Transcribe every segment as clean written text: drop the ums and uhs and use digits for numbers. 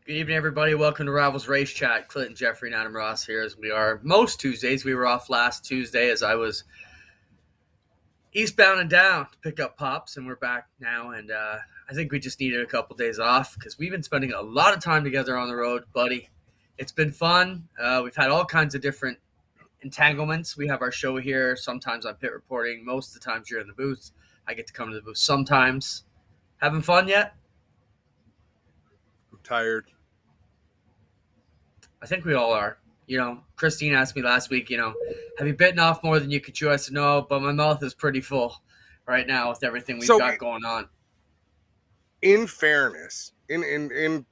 Good evening, everybody. Welcome to Rivalz Race Chat. Clinton, Geoffrey, and Adam Ross here as we are most Tuesdays. We were off last Tuesday as I was eastbound and down to pick up Pops, and we're back now. And I think we just needed a couple days off because we've been spending a lot of time together on the road, buddy. It's been fun. We've had all kinds of different entanglements. We have our show here. Sometimes I'm pit reporting. Most of the times you're in the booth. I get to come to the booth sometimes. Having fun yet? I'm tired. I think we all are. Christine asked me last week, have you bitten off more than you could chew? I said, no, but my mouth is pretty full right now with everything we've got going on. In fairness, in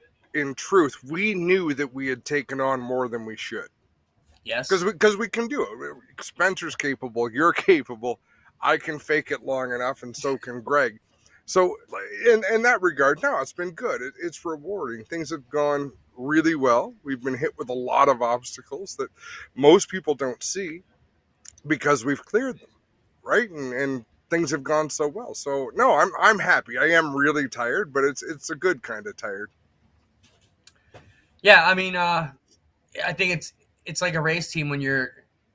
truth, we knew that we had taken on more than we should. Yes. Because we can do it. Spencer's capable. You're capable. I can fake it long enough, and so can Greg. So in that regard, no, it's been good. It's rewarding. Things have gone really well. We've been hit with a lot of obstacles that most people don't see because we've cleared them, right? And things have gone so well. So no, I'm happy. I am really tired, but it's a good kind of tired. Yeah, I mean, I think it's like a race team when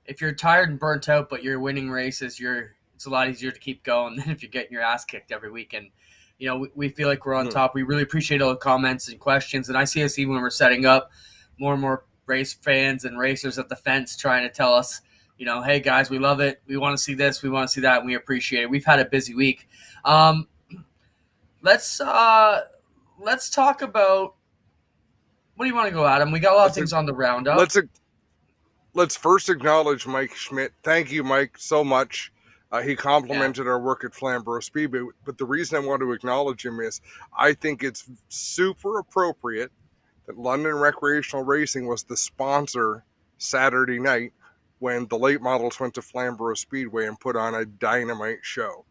if you're tired and burnt out, but you're winning races, it's a lot easier to keep going than if you're getting your ass kicked every week. And we feel like we're on top. We really appreciate all the comments and questions. And I see us even when we're setting up, more and more race fans and racers at the fence trying to tell us, hey guys, we love it. We want to see this. We want to see that. And we appreciate it. We've had a busy week. Let's talk about, what do you want to go, Adam? We got a lot of things on the roundup. Let's first acknowledge Mike Schmidt. Thank you, Mike, so much. He complimented our work at Flamboro Speedway, but the reason I want to acknowledge him is I think it's super appropriate that London Recreational Racing was the sponsor Saturday night when the late models went to Flamboro Speedway and put on a dynamite show.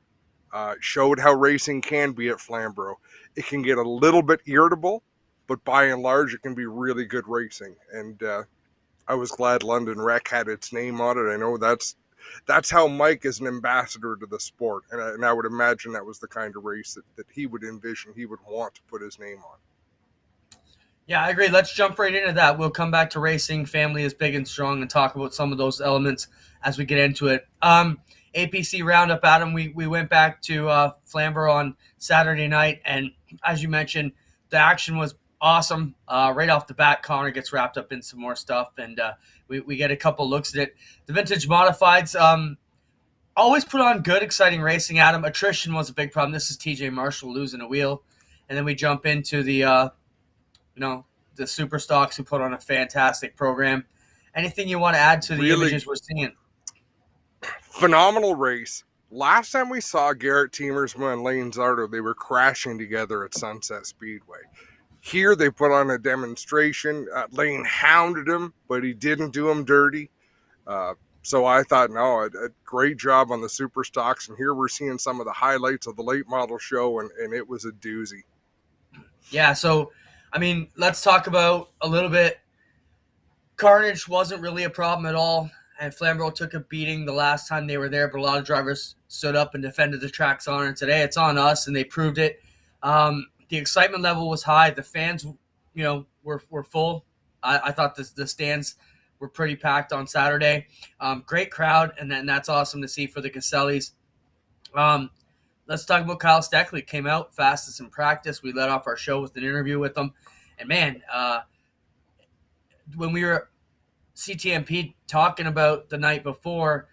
Showed how racing can be at Flamboro. It can get a little bit irritable, but by and large, it can be really good racing. And I was glad London Rec had its name on it. I know that's how Mike is an ambassador to the sport. And I would imagine that was the kind of race that he would envision he would want to put his name on. Yeah, I agree. Let's jump right into that. We'll come back to racing, family is big and strong, and talk about some of those elements as we get into it. APC Roundup, Adam, we went back to Flamboro on Saturday night, and as you mentioned, the action was awesome. Right off the bat, Connor gets wrapped up in some more stuff, and we get a couple looks at it. The Vintage Modifieds always put on good, exciting racing, Adam. Attrition was a big problem. This is TJ Marshall losing a wheel. And then we jump into the super stocks who put on a fantastic program. Anything you want to add to the images we're seeing? Phenomenal race. Last time we saw Garrett Teemersma and Lane Zardo, they were crashing together at Sunset Speedway. Here they put on a demonstration. Lane hounded him, but he didn't do him dirty. So I thought, no, a great job on the super stocks. And here we're seeing some of the highlights of the late model show, and it was a doozy. Yeah, so, I mean, let's talk about a little bit. Carnage wasn't really a problem at all, and Flamboro took a beating the last time they were there, but a lot of drivers stood up and defended the track's honor. And today it's on us, and they proved it. The excitement level was high. The fans, were full. I thought the stands were pretty packed on Saturday. Great crowd, and that's awesome to see for the Casellis. Let's talk about Kyle Steckley. Came out fastest in practice. We led off our show with an interview with him. And, man, when we were CTMP talking about the night before,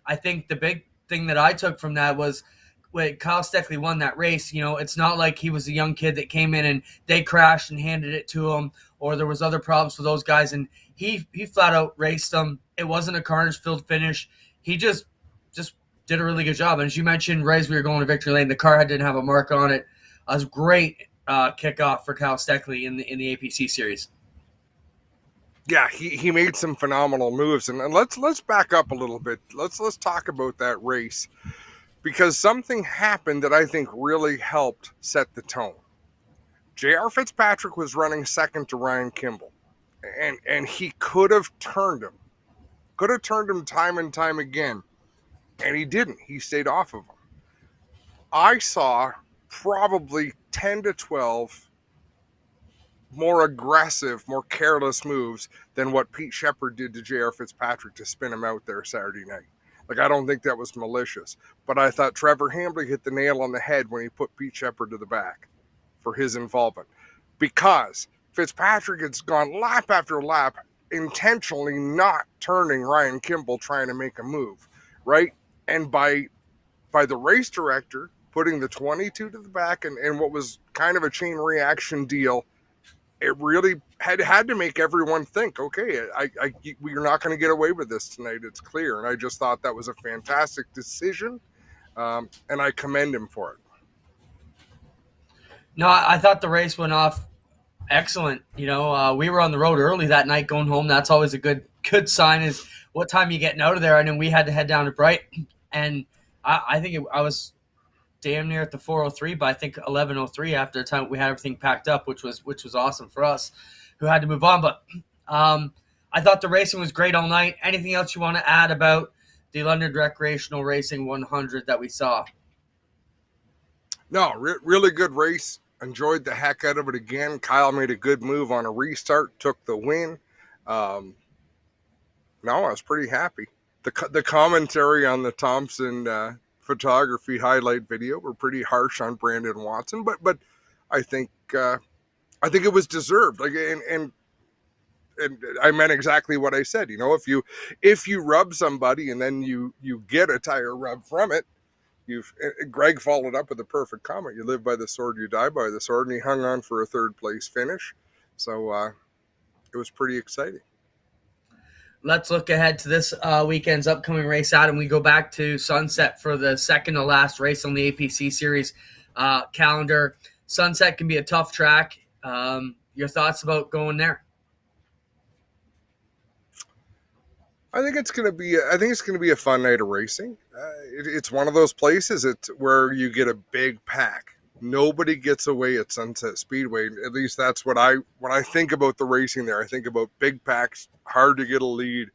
I think the big thing that I took from that was when Kyle Steckley won that race, it's not like he was a young kid that came in and they crashed and handed it to him, or there was other problems for those guys. And he flat out raced them. It wasn't a carnage-filled finish. He just did a really good job. And as you mentioned, right as we were going to victory lane, the car didn't have a mark on it. It was a great kickoff for Kyle Steckley in the APC series. Yeah, he made some phenomenal moves. And let's back up a little bit. Let's talk about that race, because something happened that I think really helped set the tone. J.R. Fitzpatrick was running second to Ryan Kimball, and he could have turned him time and time again, and he didn't. He stayed off of him. I saw probably 10 to 12 more aggressive, more careless moves than what Pete Shepard did to J.R. Fitzpatrick to spin him out there Saturday night. Like, I don't think that was malicious. But I thought Trevor Hambly hit the nail on the head when he put Pete Shepard to the back for his involvement. Because Fitzpatrick has gone lap after lap intentionally not turning Ryan Kimball trying to make a move, right? And by the race director putting the 22 to the back and what was kind of a chain reaction deal, it really had to make everyone think, okay, we're not going to get away with this tonight. It's clear. And I just thought that was a fantastic decision. And I commend him for it. No, I thought the race went off excellent. We were on the road early that night going home. That's always a good sign, is what time you getting out of there. And then we had to head down to Brighton. And I think I was damn near at the 4:03, but I think 11:03 after the time we had everything packed up, which was awesome for us who had to move on. But I thought the racing was great all night. Anything else you want to add about the London Recreational Racing 100 that we saw? No, really good race. Enjoyed the heck out of it again. Kyle made a good move on a restart, took the win. No, I was pretty happy. The commentary on the Thompson photography highlight video were pretty harsh on Brandon Watson, but I think it was deserved. Like, and I meant exactly what I said. If you rub somebody and then you get a tire rub from it, Greg followed up with a perfect comment. You live by the sword, you die by the sword, and he hung on for a third place finish. So it was pretty exciting. Let's look ahead to this weekend's upcoming race, Adam. We go back to Sunset for the second to last race on the APC Series calendar. Sunset can be a tough track. Your thoughts about going there? I think it's going to be a fun night of racing. It's one of those places where you get a big pack. Nobody gets away at Sunset Speedway. At least that's when I think about the racing there. I think about big packs, hard to get a lead,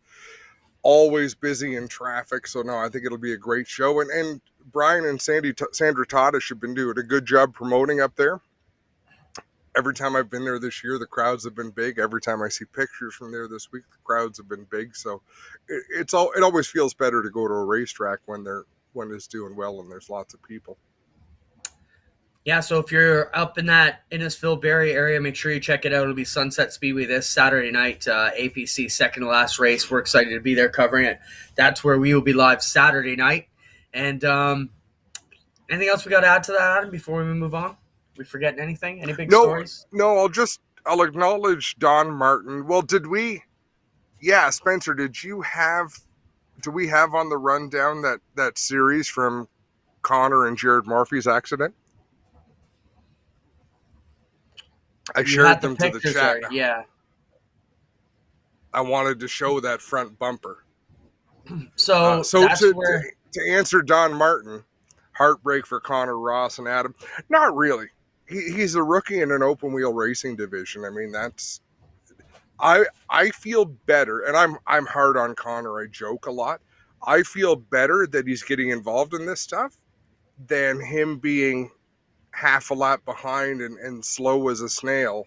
always busy in traffic. So no, I think it'll be a great show. And Brian and Sandra Todish have been doing a good job promoting up there. Every time I've been there this year, the crowds have been big. Every time I see pictures from there this week, the crowds have been big. So it always feels better to go to a racetrack when it's doing well and there's lots of people. Yeah, so if you're up in that Innisfil Barrie area, make sure you check it out. It'll be Sunset Speedway this Saturday night, APC second to last race. We're excited to be there covering it. That's where we will be live Saturday night. And anything else we got to add to that, Adam, before we move on? We forgetting anything? Any big stories? No, I'll acknowledge Don Martin. Well, Spencer, do we have on the rundown that series from Connor and Jared Murphy's accident? I shared them to the chat. There, yeah. I wanted to show that front bumper. So to answer Don Martin, heartbreak for Connor, Ross, and Adam. Not really. He's a rookie in an open wheel racing division. I mean, I feel better, and I'm hard on Connor. I joke a lot. I feel better that he's getting involved in this stuff than him being half a lap behind and slow as a snail,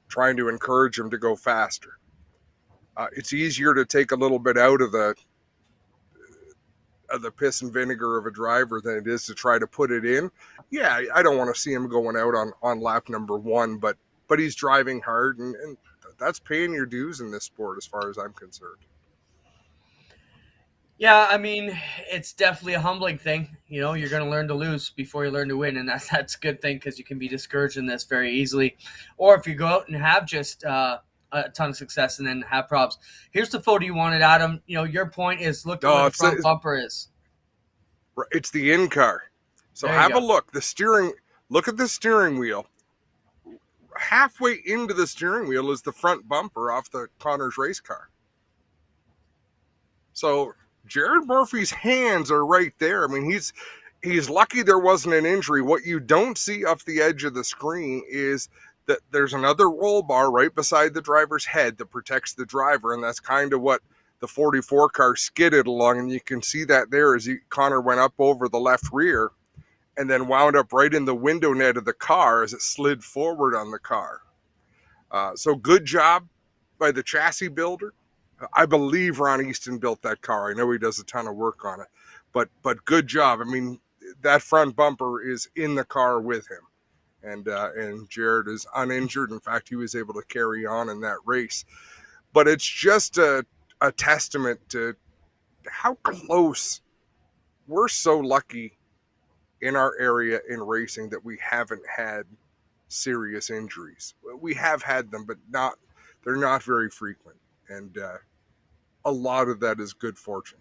trying to encourage him to go faster. It's easier to take a little bit out of the piss and vinegar of a driver than it is to try to put it in. Yeah, I don't want to see him going out on lap number 1, but he's driving hard, and that's paying your dues in this sport as far as I'm concerned. Yeah, I mean, it's definitely a humbling thing. You're going to learn to lose before you learn to win, and that's a good thing because you can be discouraged in this very easily. Or if you go out and have just a ton of success and then have problems. Here's the photo you wanted, Adam. Your point is look at where the front bumper is. It's the in-car. So have a look. Look at the steering wheel. Halfway into the steering wheel is the front bumper off the Connor's race car. So Jared Murphy's hands are right there. I mean, he's lucky there wasn't an injury. What you don't see off the edge of the screen is that there's another roll bar right beside the driver's head that protects the driver, and that's kind of what the 44 car skidded along, and you can see that there as Connor went up over the left rear and then wound up right in the window net of the car as it slid forward on the car. So good job by the chassis builder. I believe Ron Easton built that car. I know he does a ton of work on it, but good job. I mean, that front bumper is in the car with him, and Jared is uninjured. In fact, he was able to carry on in that race. But it's just a testament to how close we're so lucky in our area in racing that we haven't had serious injuries. We have had them, but they're not very frequent, and a lot of that is good fortune.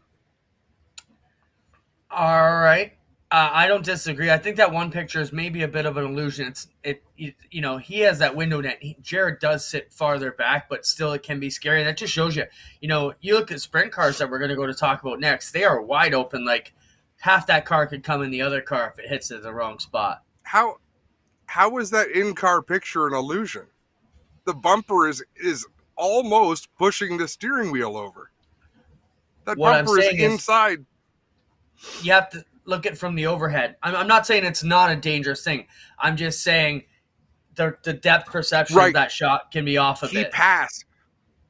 All right. I don't disagree. I think that one picture is maybe a bit of an illusion. He has that window net. Jared does sit farther back, but still it can be scary. That just shows you, you look at sprint cars that we're going to go to talk about next. They are wide open. Like half that car could come in the other car if it hits it at the wrong spot. How is that in-car picture an illusion? The bumper is almost pushing the steering wheel over. That What bumper is inside. You have to look at it from the overhead. I'm not saying it's not a dangerous thing. I'm just saying the depth perception of that shot can be off a bit. He passed.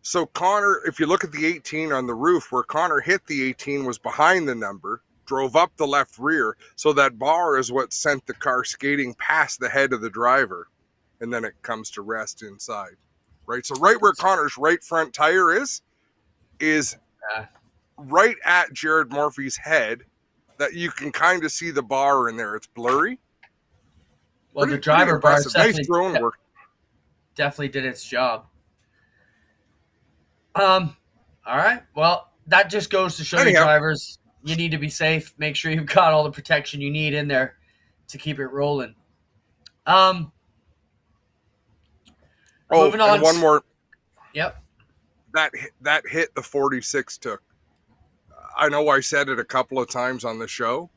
So Connor, if you look at the 18 on the roof, where Connor hit the 18 was behind the number, drove up the left rear. So that bar is what sent the car skating past the head of the driver. And then it comes to rest inside. Right? So right where Connor's right front tire is right at Jared Murphy's head, that you can kind of see the bar in there. It's blurry. Well, the driver bar nice throwing work. Definitely did its job. All right. Well, that just goes to show you drivers, you need to be safe. Make sure you've got all the protection you need in there to keep it rolling. Moving on. One more. Yep. That hit the 46 took. I know I said it a couple of times on the show.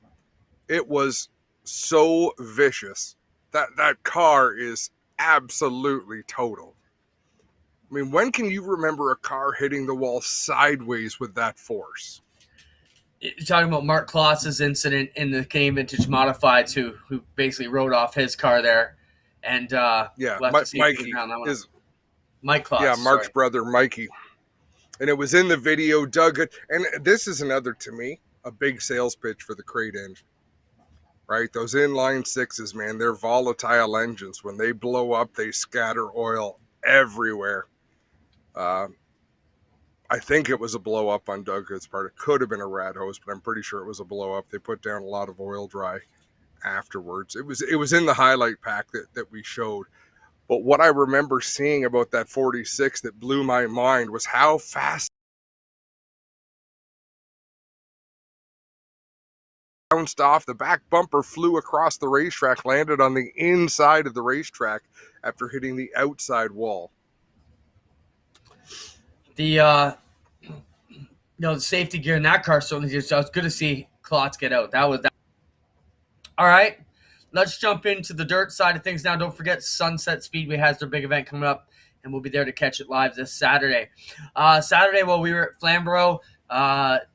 It was so vicious. That car is absolutely total. I mean, when can you remember a car hitting the wall sideways with that force? You're talking about Mark Kloss's incident in the Canadian Vintage Modifieds, who basically rode off his car there, and Mikey is Mike Kloss. Yeah, Mark's brother, Mikey. And it was in the video, Doug. And this is another, to me, a big sales pitch for the crate engine. Right? Those inline sixes, man, they're volatile engines. When they blow up, they scatter oil everywhere. I think it was a blow up on Doug's part. It could have been a rat hose, but I'm pretty sure it was a blow up. They put down a lot of oil dry afterwards. It was in the highlight pack that we showed. But what I remember seeing about that 46 that blew my mind was how fast bounced off. The back bumper flew across the racetrack, landed on the inside of the racetrack after hitting the outside wall. The safety gear in that car certainly just, it was good to see Klotz get out. That was that. All right. Let's jump into the dirt side of things now. Don't forget, Sunset Speedway has their big event coming up, and we'll be there to catch it live this Saturday. Saturday, while we were at Flamboro,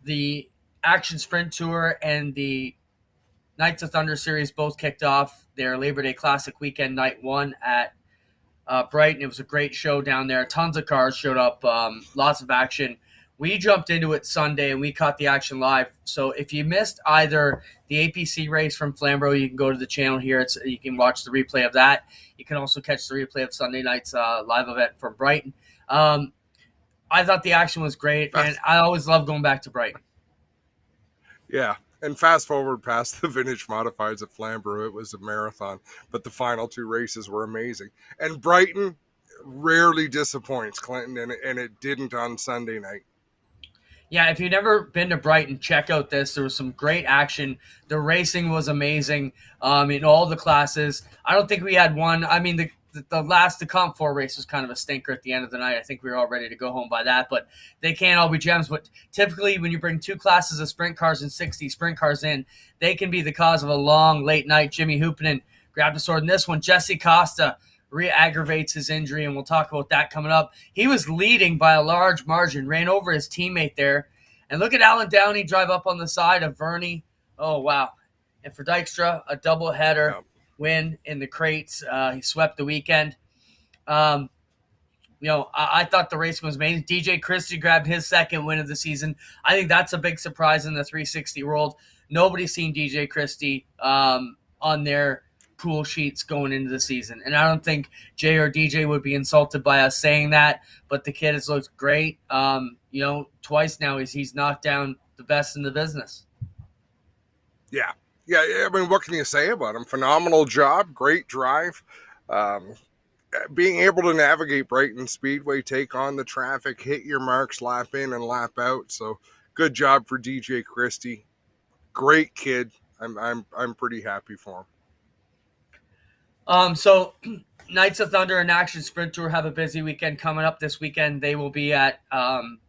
the Action Sprint Tour and the Knights of Thunder Series both kicked off their Labor Day Classic weekend, night one at Brighton. It was a great show down there. Tons of cars showed up, lots of action. We jumped into it Sunday, and we caught the action live. So if you missed either the APC race from Flamboro, you can go to the channel here. You can watch the replay of that. You can also catch the replay of Sunday night's live event from Brighton. I thought the action was great, and I always love going back to Brighton. Yeah, and fast forward past the vintage modifieds at Flamboro, it was a marathon, but the final two races were amazing. And Brighton rarely disappoints, Clinton, and it didn't on Sunday night. Yeah, if you've never been to Brighton, check out this. There was some great action. The racing was amazing in all the classes. I don't think we had one. I mean, the Comp 4 race was kind of a stinker at the end of the night. I think we were all ready to go home by that, but they can't all be gems. But typically when you bring two classes of sprint cars and 60 sprint cars in, they can be the cause of a long, late night. Jimmy Hoopinen grabbed a sword in this one. Jesse Costa re-aggravates his injury, and we'll talk about that coming up. He was leading by a large margin, ran over his teammate there. And look at Alan Downey drive up on the side of Verney. Oh, wow. And for Dykstra, a double-header win in the crates. He swept the weekend. I thought the race was amazing. DJ Christie grabbed his second win of the season. I think that's a big surprise in the 360 world. Nobody's seen DJ Christie on their pool sheets going into the season. And I don't think Jay or DJ would be insulted by us saying that, but the kid has looked great. Twice now he's knocked down the best in the business. Yeah. I mean, what can you say about him? Phenomenal job, great drive. Being able to navigate Brighton Speedway, take on the traffic, hit your marks, lap in and lap out. So good job for DJ Christie. Great kid. I'm pretty happy for him. So Knights of Thunder and Action Sprint Tour have a busy weekend coming up this weekend. They will be at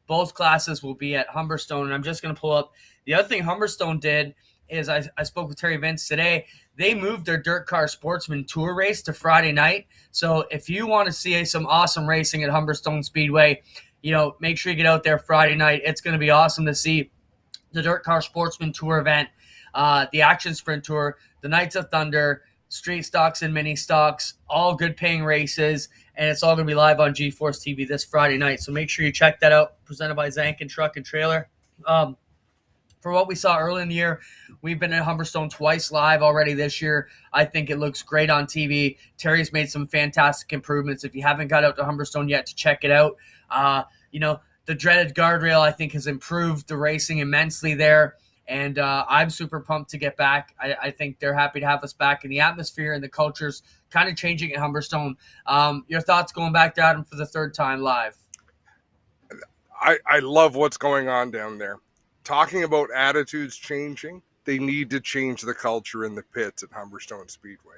both classes will be at Humberstone, and I'm just going to pull up the other thing Humberstone did is I spoke with Terry Vince today. They moved their Dirt Car Sportsman Tour race to Friday night. So if you want to see some awesome racing at Humberstone Speedway, make sure you get out there Friday night. It's going to be awesome to see the Dirt Car Sportsman Tour event, the Action Sprint Tour, the Knights of Thunder, street stocks and mini stocks, all good paying races, and it's all going to be live on G-Force TV this Friday night. So make sure you check that out, presented by Zankin Truck and Trailer. For what we saw early in the year, we've been at Humberstone twice live already this year. I think it looks great on TV. Terry's made some fantastic improvements. If you haven't got out to Humberstone yet to check it out, the dreaded guardrail, I think, has improved the racing immensely there. And I'm super pumped to get back. I think they're happy to have us back, and the atmosphere and the culture's kind of changing at Humberstone. Your thoughts going back to Adam for the third time live? I love what's going on down there. Talking about attitudes changing, they need to change the culture in the pits at Humberstone Speedway.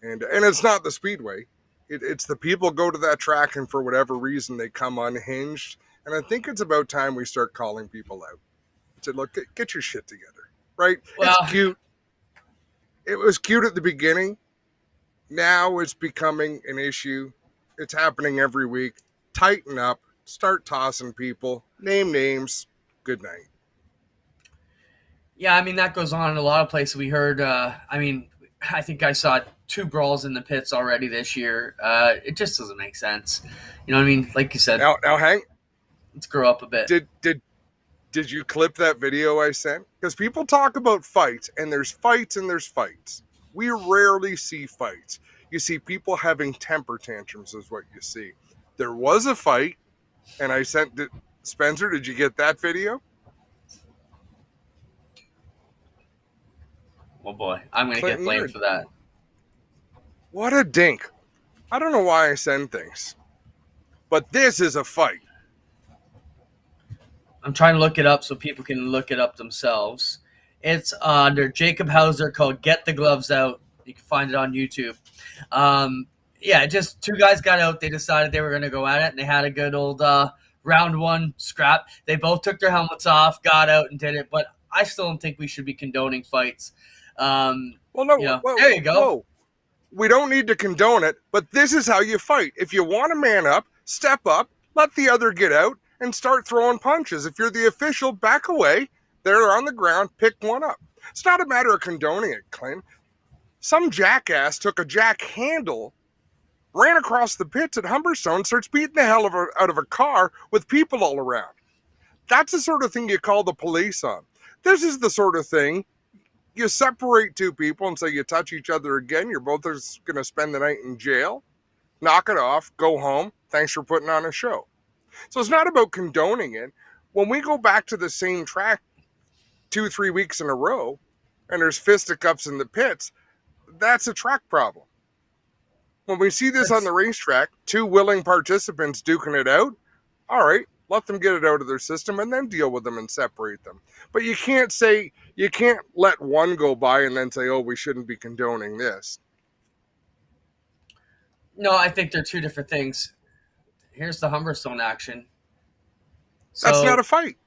And it's not the Speedway. It's the people go to that track, and for whatever reason, they come unhinged. And I think it's about time we start calling people out. To look, get your shit together, right? Well, it's cute. It was cute at the beginning. Now it's becoming an issue. It's happening every week. Tighten up. Start tossing people. Name names. Good night. Yeah, I mean, that goes on in a lot of places. We heard, I think I saw 2 brawls in the pits already this year. It just doesn't make sense. You know what I mean? Like you said. Now, Hank. Let's grow up a bit. Did you clip that video I sent? Because people talk about fights, and there's fights and there's fights. We rarely see fights. You see people having temper tantrums is what you see. There was a fight, and I sent it. Spencer, did you get that video? Oh boy, I'm going to get blamed for that. What a dink. I don't know why I send things. But this is a fight. I'm trying to look it up so people can look it up themselves. It's under Jacob Hauser called Get the Gloves Out. You can find it on YouTube. Just 2 guys got out. They decided they were going to go at it, and they had a good old round 1 scrap. They both took their helmets off, got out, and did it. But I still don't think we should be condoning fights. There you go. Whoa. We don't need to condone it, but this is how you fight. If you want to man up, step up, let the other get out, and start throwing punches. If you're the official, back away. They're on the ground, pick one up. It's not a matter of condoning it, Clint. Some jackass took a jack handle, ran across the pits at Humberstone, starts beating the hell out of a car with people all around. That's the sort of thing you call the police on. This is the sort of thing you separate 2 people and say you touch each other again, you're both going to spend the night in jail. Knock it off, go home. Thanks for putting on a show. So it's not about condoning it. When we go back to the same track 2-3 weeks in a row and there's fisticuffs in the pits, that's a track problem. When we see this on the racetrack, 2 willing participants duking it out, all right, let them get it out of their system and then deal with them and separate them. But you can't let one go by and then say, oh, we shouldn't be condoning this. No, I think they're 2 different things. Here's the Humberstone action. That's not a fight.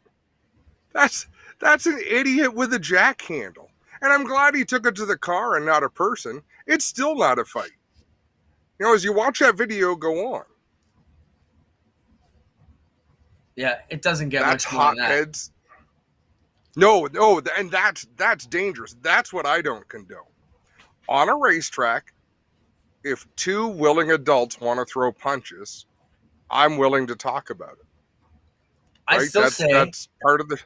That's an idiot with a jack handle. And I'm glad he took it to the car and not a person. It's still not a fight. As you watch that video go on. Yeah, it doesn't get much more than that. Heads. No, and that's dangerous. That's what I don't condone. On a racetrack, if 2 willing adults want to throw punches, I'm willing to talk about it. I Right? still say That's part of the.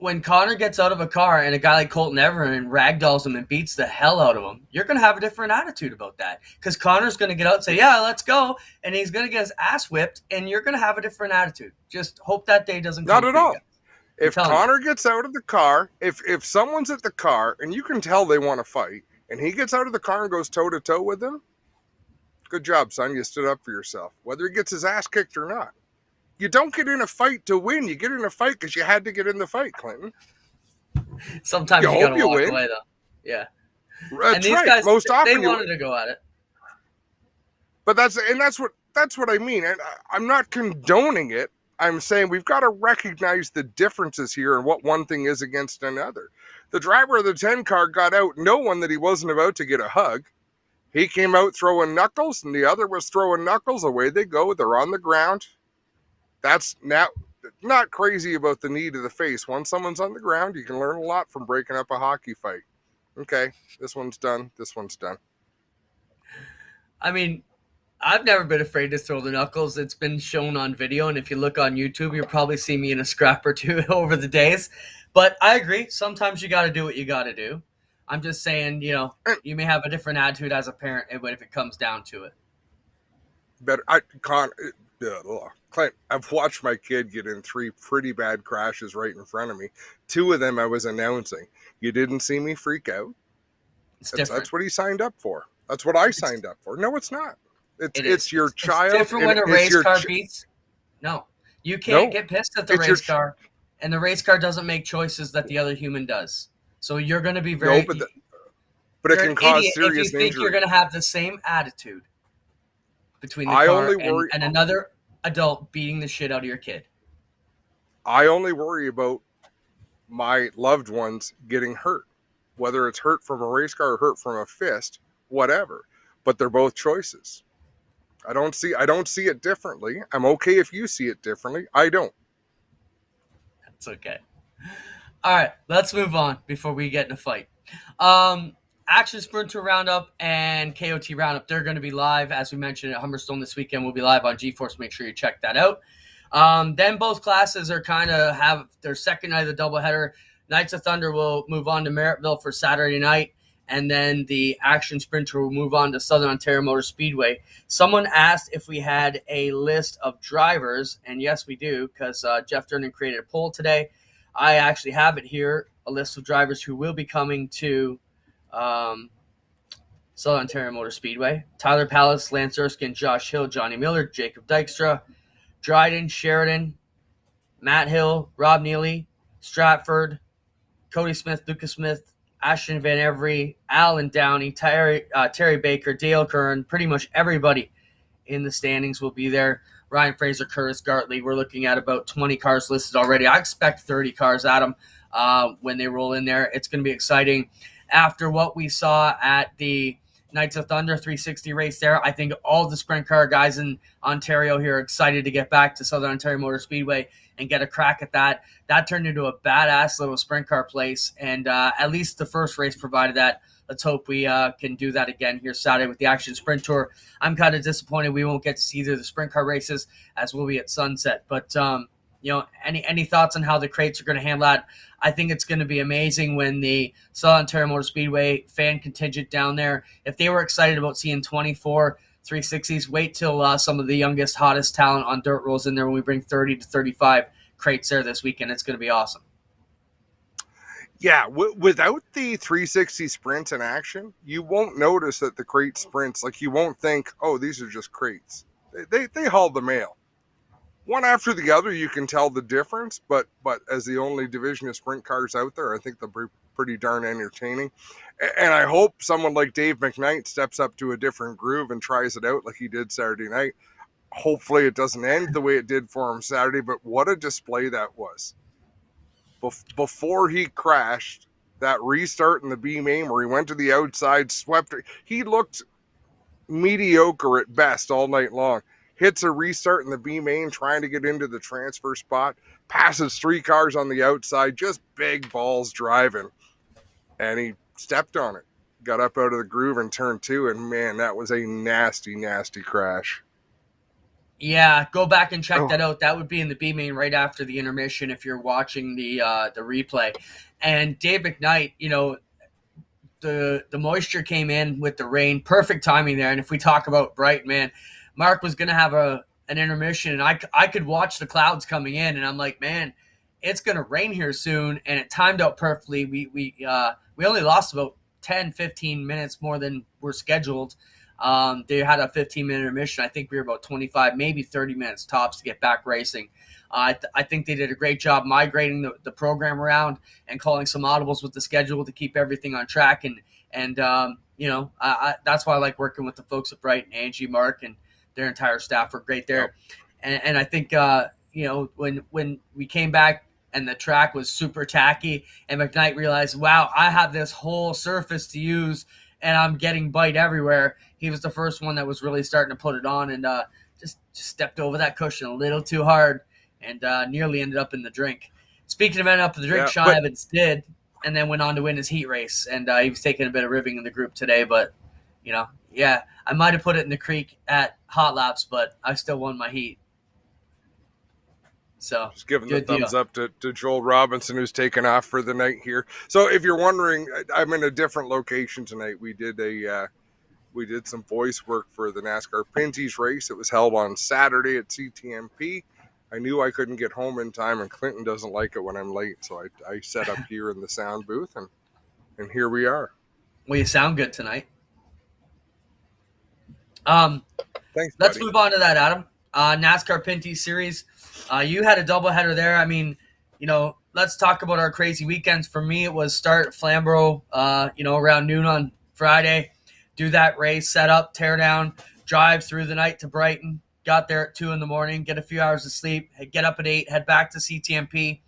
when Connor gets out of a car and a guy like Colton Everin ragdolls him and beats the hell out of him, you're going to have a different attitude about that. Because Connor's going to get out and say, yeah, let's go. And he's going to get his ass whipped, and you're going to have a different attitude. Just hope that day doesn't come Not at for you all. guys. If Connor gets out of the car, if someone's at the car and you can tell they want to fight, and he gets out of the car and goes toe to toe with them, good job, son. You stood up for yourself. Whether he gets his ass kicked or not. You don't get in a fight to win. You get in a fight because you had to get in the fight, Clinton. Sometimes you got to walk away, though. Yeah. That's and these right. guys, most often they wanted to go at it. But that's what I mean. And I'm not condoning it. I'm saying we've got to recognize the differences here and what one thing is against another. The driver of the 10 car got out knowing that he wasn't about to get a hug. He came out throwing knuckles, and the other was throwing knuckles. Away they go. They're on the ground. That's now not crazy about the knee to the face. Once someone's on the ground, you can learn a lot from breaking up a hockey fight. Okay, this one's done. This one's done. I mean, I've never been afraid to throw the knuckles. It's been shown on video, and if you look on YouTube, you'll probably see me in a scrap or two over the days. But I agree. Sometimes you got to do what you got to do. I'm just saying, you may have a different attitude as a parent if it comes down to it. Better, Clint, I've watched my kid get in 3 pretty bad crashes right in front of me. 2 of them I was announcing. You didn't see me freak out. That's what he signed up for. That's what I signed up for. No, it's not. It's your child. It's different when a race car beats. No, you can't get pissed at the race car, and the race car doesn't make choices that the other human does. So you're going to be very. No, but it can cause serious if you think injury. You're going to have the same attitude between the car and another adult beating the shit out of your kid. I only worry about my loved ones getting hurt, whether it's hurt from a race car or hurt from a fist, whatever. But they're both choices. I don't see it differently. I'm okay if you see it differently. I don't. That's okay. All right, let's move on before we get in a fight. Action Sprinter Roundup and KOT Roundup, they're going to be live, as we mentioned, at Humberstone this weekend. We'll be live on GeForce. Make sure you check that out. Then both classes are kind of have their second night of the doubleheader. Knights of Thunder will move on to Merrittville for Saturday night, and then the Action Sprinter will move on to Southern Ontario Motor Speedway. Someone asked if we had a list of drivers, and yes, we do, because Jeff Durnan created a poll today. I actually have it here, a list of drivers who will be coming to Southern Ontario Motor Speedway. Tyler Pallas, Lance Erskine, Josh Hill, Johnny Miller, Jacob Dykstra, Dryden, Sheridan, Matt Hill, Rob Neely, Stratford, Cody Smith, Lucas Smith, Ashton Van Every, Alan Downey, Terry Baker, Dale Kern, pretty much everybody in the standings will be there. Ryan Fraser, Curtis Gartley. We're looking at about 20 cars listed already. I expect 30 cars at them when they roll in there. It's going to be exciting. After what we saw at the Knights of Thunder 360 race there, I think all the sprint car guys in Ontario here are excited to get back to Southern Ontario Motor Speedway and get a crack at that. That turned into a badass little sprint car place, and at least the first race provided that. Let's hope we can do that again here Saturday with the Action Sprint Tour. I'm kind of disappointed we won't get to see either of the sprint car races as we'll be at sunset. But, any thoughts on how the crates are going to handle that? I think it's going to be amazing when the Southern Ontario Motor Speedway fan contingent down there, if they were excited about seeing 24 360s, wait till some of the youngest, hottest talent on dirt rolls in there when we bring 30 to 35 crates there this weekend. It's going to be awesome. Yeah, without the 360 sprints in action, you won't notice that the crate sprints, like you won't think, oh, these are just crates. They haul the mail. One after the other, you can tell the difference, but as the only division of sprint cars out there, I think they'll be pretty darn entertaining. And I hope someone like Dave McKnight steps up to a different groove and tries it out like he did Saturday night. Hopefully it doesn't end the way it did for him Saturday, but what a display that was. Before he crashed, that restart in the B main where he went to the outside, swept it. He looked mediocre at best all night long. Hits a restart in the B main, trying to get into the transfer spot, passes 3 cars on the outside, just big balls driving. And he stepped on it, got up out of the groove in turn 2, and man, that was a nasty, nasty crash. Yeah, go back and check Oh, that out. That would be in the B main right after the intermission if you're watching the replay. And Dave McKnight, the moisture came in with the rain, perfect timing there. And if we talk about Brighton, man, Mark was gonna have an intermission, and I could watch the clouds coming in, and I'm like, man, it's gonna rain here soon, and it timed out perfectly. We only lost about 10-15 minutes more than were scheduled. They had a 15-minute intermission. I think we were about 25, maybe 30 minutes tops to get back racing. I think they did a great job migrating the program around and calling some audibles with the schedule to keep everything on track. That's why I like working with the folks at Brighton, Angie, Mark, and their entire staff were great there. And I think when we came back and the track was super tacky, and McKnight realized, wow, I have this whole surface to use, and I'm getting bite everywhere. He was the first one that was really starting to put it on, and just stepped over that cushion a little too hard, and nearly ended up in the drink. Speaking of ending up in the drink, yeah, Sean but Evans did, and then went on to win his heat race, and he was taking a bit of ribbing in the group today, but yeah, I might have put it in the creek at hot laps, but I still won my heat. So just giving the good deal. thumbs up to Joel Robinson, who's taken off for the night here. So if you're wondering, I'm in a different location tonight. We did some voice work for the NASCAR Pinty's race. It was held on Saturday at CTMP. I knew I couldn't get home in time, and Clinton doesn't like it when I'm late, so I set up here in the sound booth, and here we are. Well, you sound good tonight. Thanks, Let's buddy. move on to that, Adam. NASCAR Pinty Series. You had a doubleheader there. I mean, let's talk about our crazy weekends. For me, it was start at Flamboro, around noon on Friday, do that race, set up, tear down, drive through the night to Brighton, got there at 2 a.m, get a few hours of sleep, get up at 8, head back to CTMP.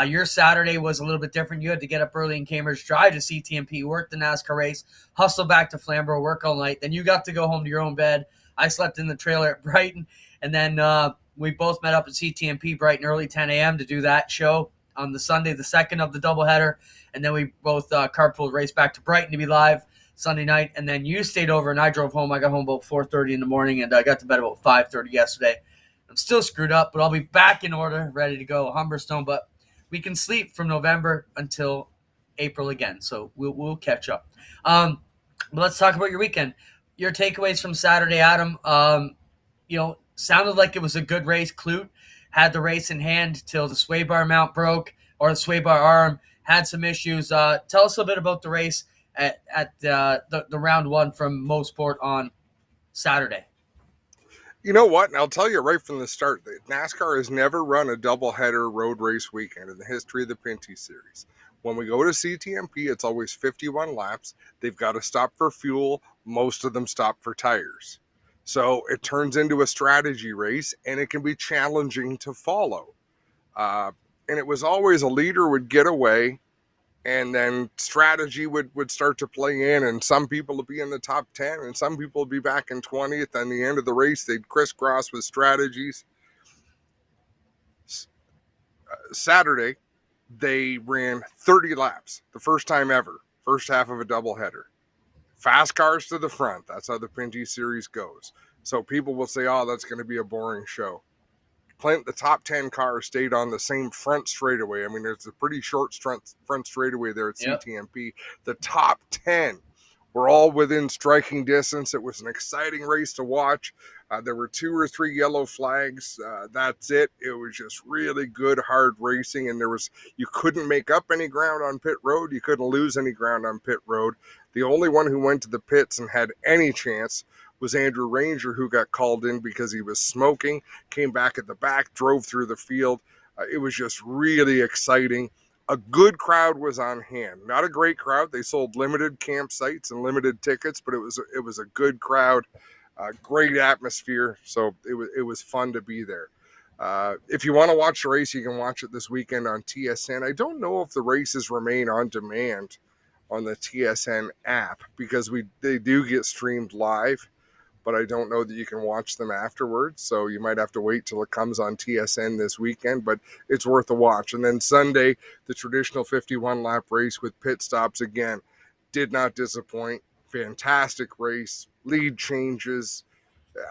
Your Saturday was a little bit different. You had to get up early in Cambridge, drive to CTMP, work the NASCAR race, hustle back to Flamboro, work all night. Then you got to go home to your own bed. I slept in the trailer at Brighton, and then we both met up at CTMP Brighton early 10 a.m. to do that show on the Sunday, the second of the doubleheader. And then we both carpooled race back to Brighton to be live Sunday night. And then you stayed over, and I drove home. I got home about 4:30 in the morning, and I got to bed about 5:30 yesterday. I'm still screwed up, but I'll be back in order, ready to go. Humberstone, but we can sleep from November until April again, so we'll catch up. But let's talk about your weekend. Your takeaways from Saturday, Adam. Sounded like it was a good race. Clute had the race in hand till the sway bar mount broke, or the sway bar arm had some issues. Tell us a bit about the race at the round one from Mosport on Saturday. You know what? And I'll tell you right from the start that NASCAR has never run a doubleheader road race weekend in the history of the Pinty Series. When we go to CTMP, it's always 51 laps. They've got to stop for fuel. Most of them stop for tires. So it turns into a strategy race, and it can be challenging to follow. And it was always a leader would get away, and then strategy would start to play in, and some people would be in the top 10 and some people would be back in 20th. And the end of the race, they'd crisscross with strategies. Saturday, they ran 30 laps, the first time ever, first half of a doubleheader. Fast cars to the front. That's how the Pinty Series goes. So people will say, oh, that's going to be a boring show. The top 10 cars stayed on the same front straightaway. I mean, there's a pretty short front straightaway there at CTMP. The top 10 were all within striking distance. It was an exciting race to watch. There were 2 or 3 yellow flags. That's it. It was just really good, hard racing. And you couldn't make up any ground on pit road. You couldn't lose any ground on pit road. The only one who went to the pits and had any chance was Andrew Ranger, who got called in because he was smoking, came back at the back, drove through the field. It was just really exciting. A good crowd was on hand. Not a great crowd. They sold limited campsites and limited tickets, but it was a good crowd, great atmosphere. So it was fun to be there. If you want to watch the race, you can watch it this weekend on TSN. I don't know if the races remain on demand on the TSN app because they do get streamed live, but I don't know that you can watch them afterwards. So you might have to wait till it comes on TSN this weekend, but it's worth a watch. And then Sunday, the traditional 51-lap race with pit stops again. Did not disappoint. Fantastic race. Lead changes.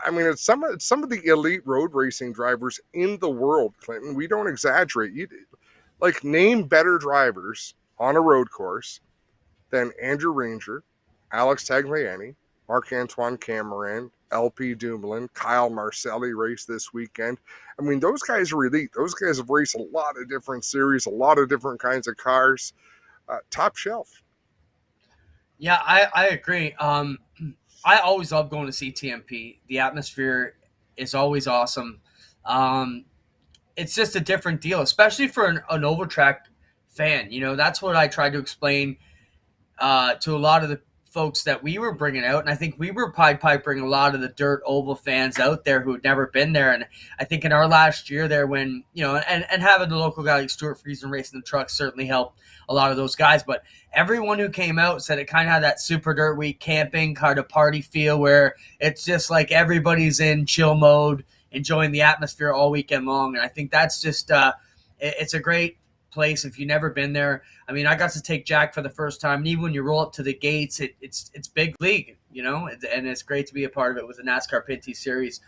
I mean, it's some of the elite road racing drivers in the world, Clinton. We don't exaggerate. You like name better drivers on a road course than Andrew Ranger, Alex Tagliani, Marc-Antoine Cameron, LP Dumoulin, Kyle Marcelli raced this weekend. I mean, those guys are elite. Those guys have raced a lot of different series, a lot of different kinds of cars. Top shelf. Yeah, I agree. I always love going to see TMP. The atmosphere is always awesome. Um, it's just a different deal, especially for an Overtrack fan. You know, that's what I tried to explain to a lot of the folks that we were bringing out. And I think we were Pied Pipering a lot of the dirt oval fans out there who had never been there. And I think in our last year there, when, you know, and having the local guy like Stuart Friesen racing the trucks certainly helped a lot of those guys. But everyone who came out said it kind of had that super dirt week camping kind of party feel where it's just like everybody's in chill mode, enjoying the atmosphere all weekend long. And I think that's just, it's a great place if you've never been there. I mean, I got to take Jack for the first time, and even when you roll up to the gates, it's big league, you know, and it's great to be a part of it with the NASCAR Pinty series.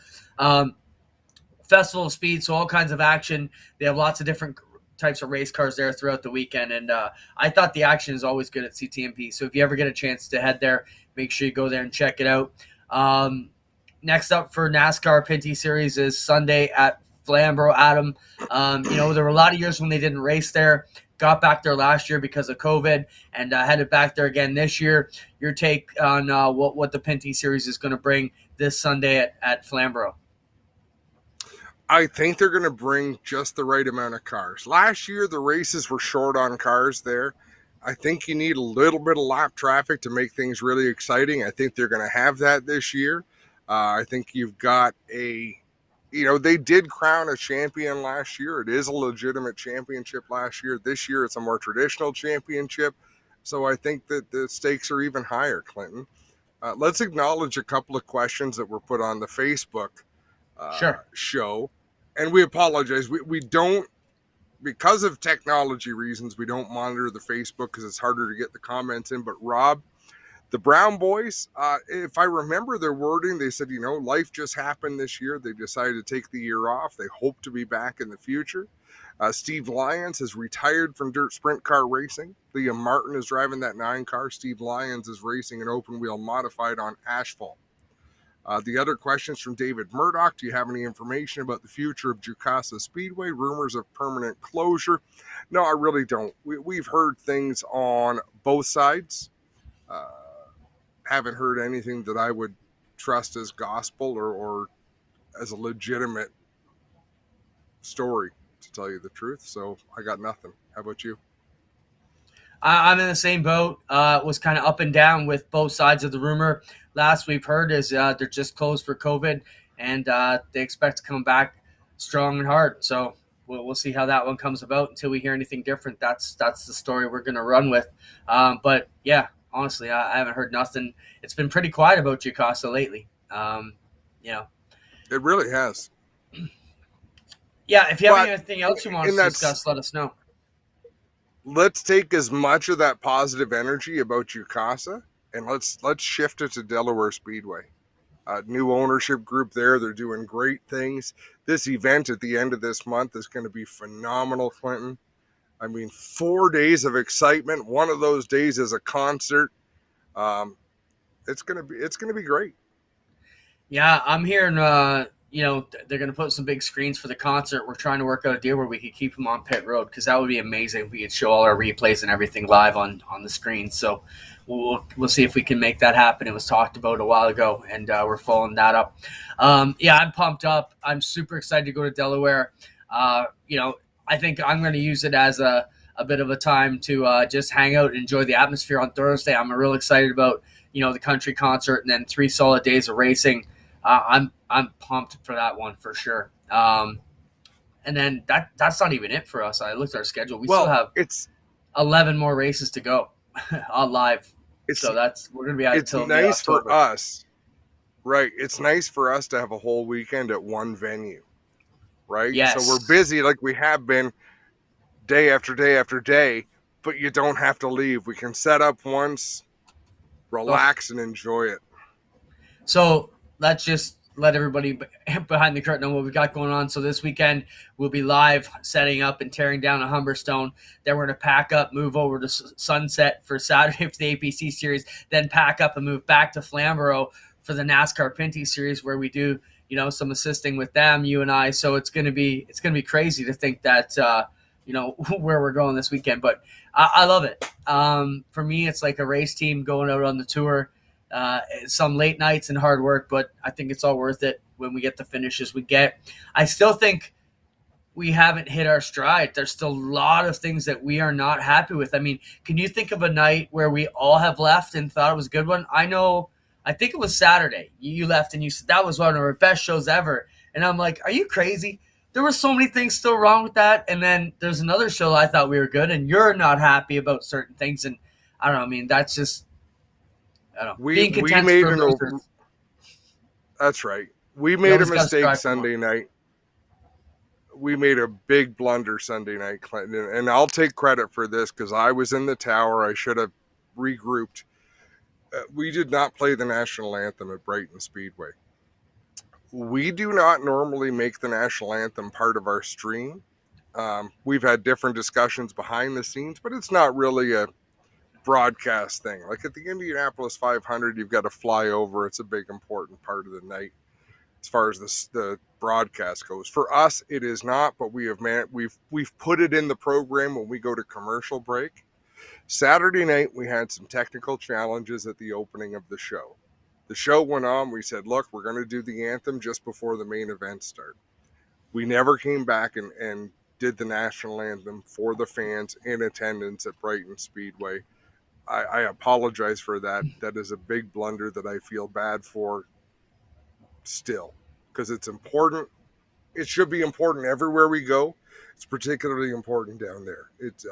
Festival of Speed, so all kinds of action. They have lots of different types of race cars there throughout the weekend, and I thought the action is always good at CTMP. So if you ever get a chance to head there, make sure you go there and check it out. Next up for NASCAR Pinty series is Sunday at Flamboro. Adam, you know, there were a lot of years when they didn't race there. Got back there last year because of COVID, and headed back there again this year. Your take on what the Pinty series is going to bring this Sunday at Flamboro? I think they're going to bring just the right amount of cars. Last year, the races were short on cars there. I think you need a little bit of lap traffic to make things really exciting. I think they're going to have that this year. I think you've got you know, they did crown a champion last year. It is a legitimate championship last year. This year, it's a more traditional championship. So I think that the stakes are even higher, Clinton. Let's acknowledge a couple of questions that were put on the Facebook show. And we apologize. We don't, because of technology reasons, we don't monitor the Facebook because it's harder to get the comments in. But Rob, the Brown boys, if I remember their wording, they said, you know, life just happened this year. They decided to take the year off. They hope to be back in the future. Steve Lyons has retired from dirt sprint car racing. Liam Martin is driving that 9 car. Steve Lyons is racing an open wheel modified on asphalt. The other questions from David Murdoch. Do you have any information about the future of Costa Speedway? Rumors of permanent closure? No, I really don't. We've heard things on both sides. Haven't heard anything that I would trust as gospel or as a legitimate story, to tell you the truth. So I got nothing. How about you? I'm in the same boat. Was kind of up and down with both sides of the rumor. Last we've heard is they're just closed for COVID, and they expect to come back strong and hard. So we'll see how that one comes about. Until we hear anything different, that's the story we're going to run with. But yeah, honestly, I haven't heard nothing. It's been pretty quiet about Costa lately. You know, it really has. Yeah, if you have anything else you want to discuss, let us know. Let's take as much of that positive energy about Costa and let's shift it to Delaware Speedway. New ownership group there. They're doing great things. This event at the end of this month is going to be phenomenal, Clinton. I mean, 4 days of excitement. One of those days is a concert. It's gonna be great. Yeah, I'm hearing. You know, they're going to put some big screens for the concert. We're trying to work out a deal where we could keep them on pit road because that would be amazing if we could show all our replays and everything live on the screen. So we'll see if we can make that happen. It was talked about a while ago, and we're following that up. Yeah, I'm pumped up. I'm super excited to go to Delaware. You know, I think I'm going to use it as a bit of a time to just hang out and enjoy the atmosphere on Thursday. I'm real excited about, you know, the country concert and then 3 solid days of racing. I'm pumped for that one for sure. And then that's not even it for us. I looked at our schedule. We still have 11 more races to go on live. So we're going to be out until nice for us. Right. It's nice for us to have a whole weekend at one venue. Right. Yes. So we're busy like we have been day after day after day, but you don't have to leave. We can set up once, relax and enjoy it. So let's just let everybody behind the curtain know what we got going on. So this weekend we'll be live setting up and tearing down a Humberstone. Then we're going to pack up, move over to Sunset for Saturday for the APC series, then pack up and move back to Flamboro for the NASCAR Pinty series, where we do, you know, some assisting with them, you and I. So it's going to be crazy to think that, you know, where we're going this weekend. But I love it. For me, it's like a race team going out on the tour. Some late nights and hard work, but I think it's all worth it when we get the finishes we get. I still think we haven't hit our stride. There's still a lot of things that we are not happy with. I mean, can you think of a night where we all have left and thought it was a good one? I think it was Saturday. You left and you said that was one of our best shows ever. And I'm like, are you crazy? There were so many things still wrong with that. And then there's another show I thought we were good, and you're not happy about certain things. And I don't know. I mean, that's just, I don't know. Being content we made for an losers. That's right. We made a always gotta mistake strive for Sunday night. We made a big blunder Sunday night, Clinton, and I'll take credit for this because I was in the tower. I should have regrouped. We did not play the national anthem at Brighton Speedway. We do not normally make the national anthem part of our stream. We've had different discussions behind the scenes, but it's not really a broadcast thing. Like at the Indianapolis 500, you've got to fly over. It's a big, important part of the night as far as the broadcast goes. For us, it is not, but we've put it in the program when we go to commercial break. Saturday night, we had some technical challenges at the opening of the show. The show went on. We said, look, we're going to do the anthem just before the main event start. We never came back and did the national anthem for the fans in attendance at Brighton Speedway. I apologize for that. That is a big blunder that I feel bad for still, because it's important. It should be important everywhere we go. It's particularly important down there. It's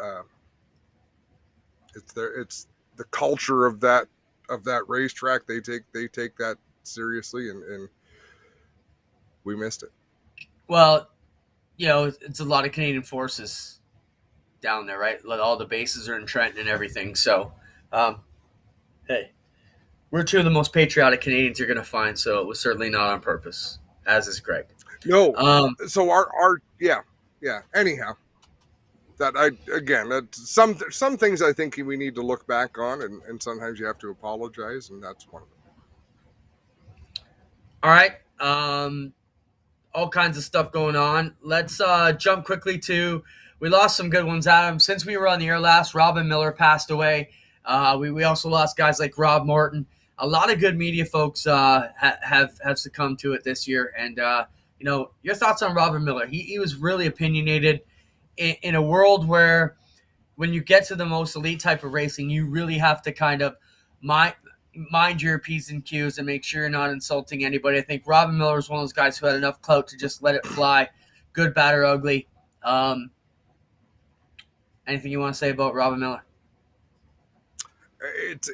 the culture of that racetrack. They take that seriously, and we missed it. Well, you know, it's a lot of Canadian forces down there, right? All the bases are in Trenton and everything. So, hey, we're two of the most patriotic Canadians you're going to find. So it was certainly not on purpose, as is Greg. No. So our yeah. Anyhow, some things I think we need to look back on, and sometimes you have to apologize, and that's one of them. All right. All kinds of stuff going on. Let's jump quickly to, we lost some good ones, Adam. Since we were on the air last, Robin Miller passed away. We also lost guys like Rob Morton. A lot of good media folks have succumbed to it this year. And, you know, your thoughts on Robin Miller? He was really opinionated in a world where when you get to the most elite type of racing, you really have to kind of mind your P's and Q's and make sure you're not insulting anybody. I think Robin Miller is one of those guys who had enough clout to just let it fly, good, bad, or ugly. Anything you want to say about Robin Miller?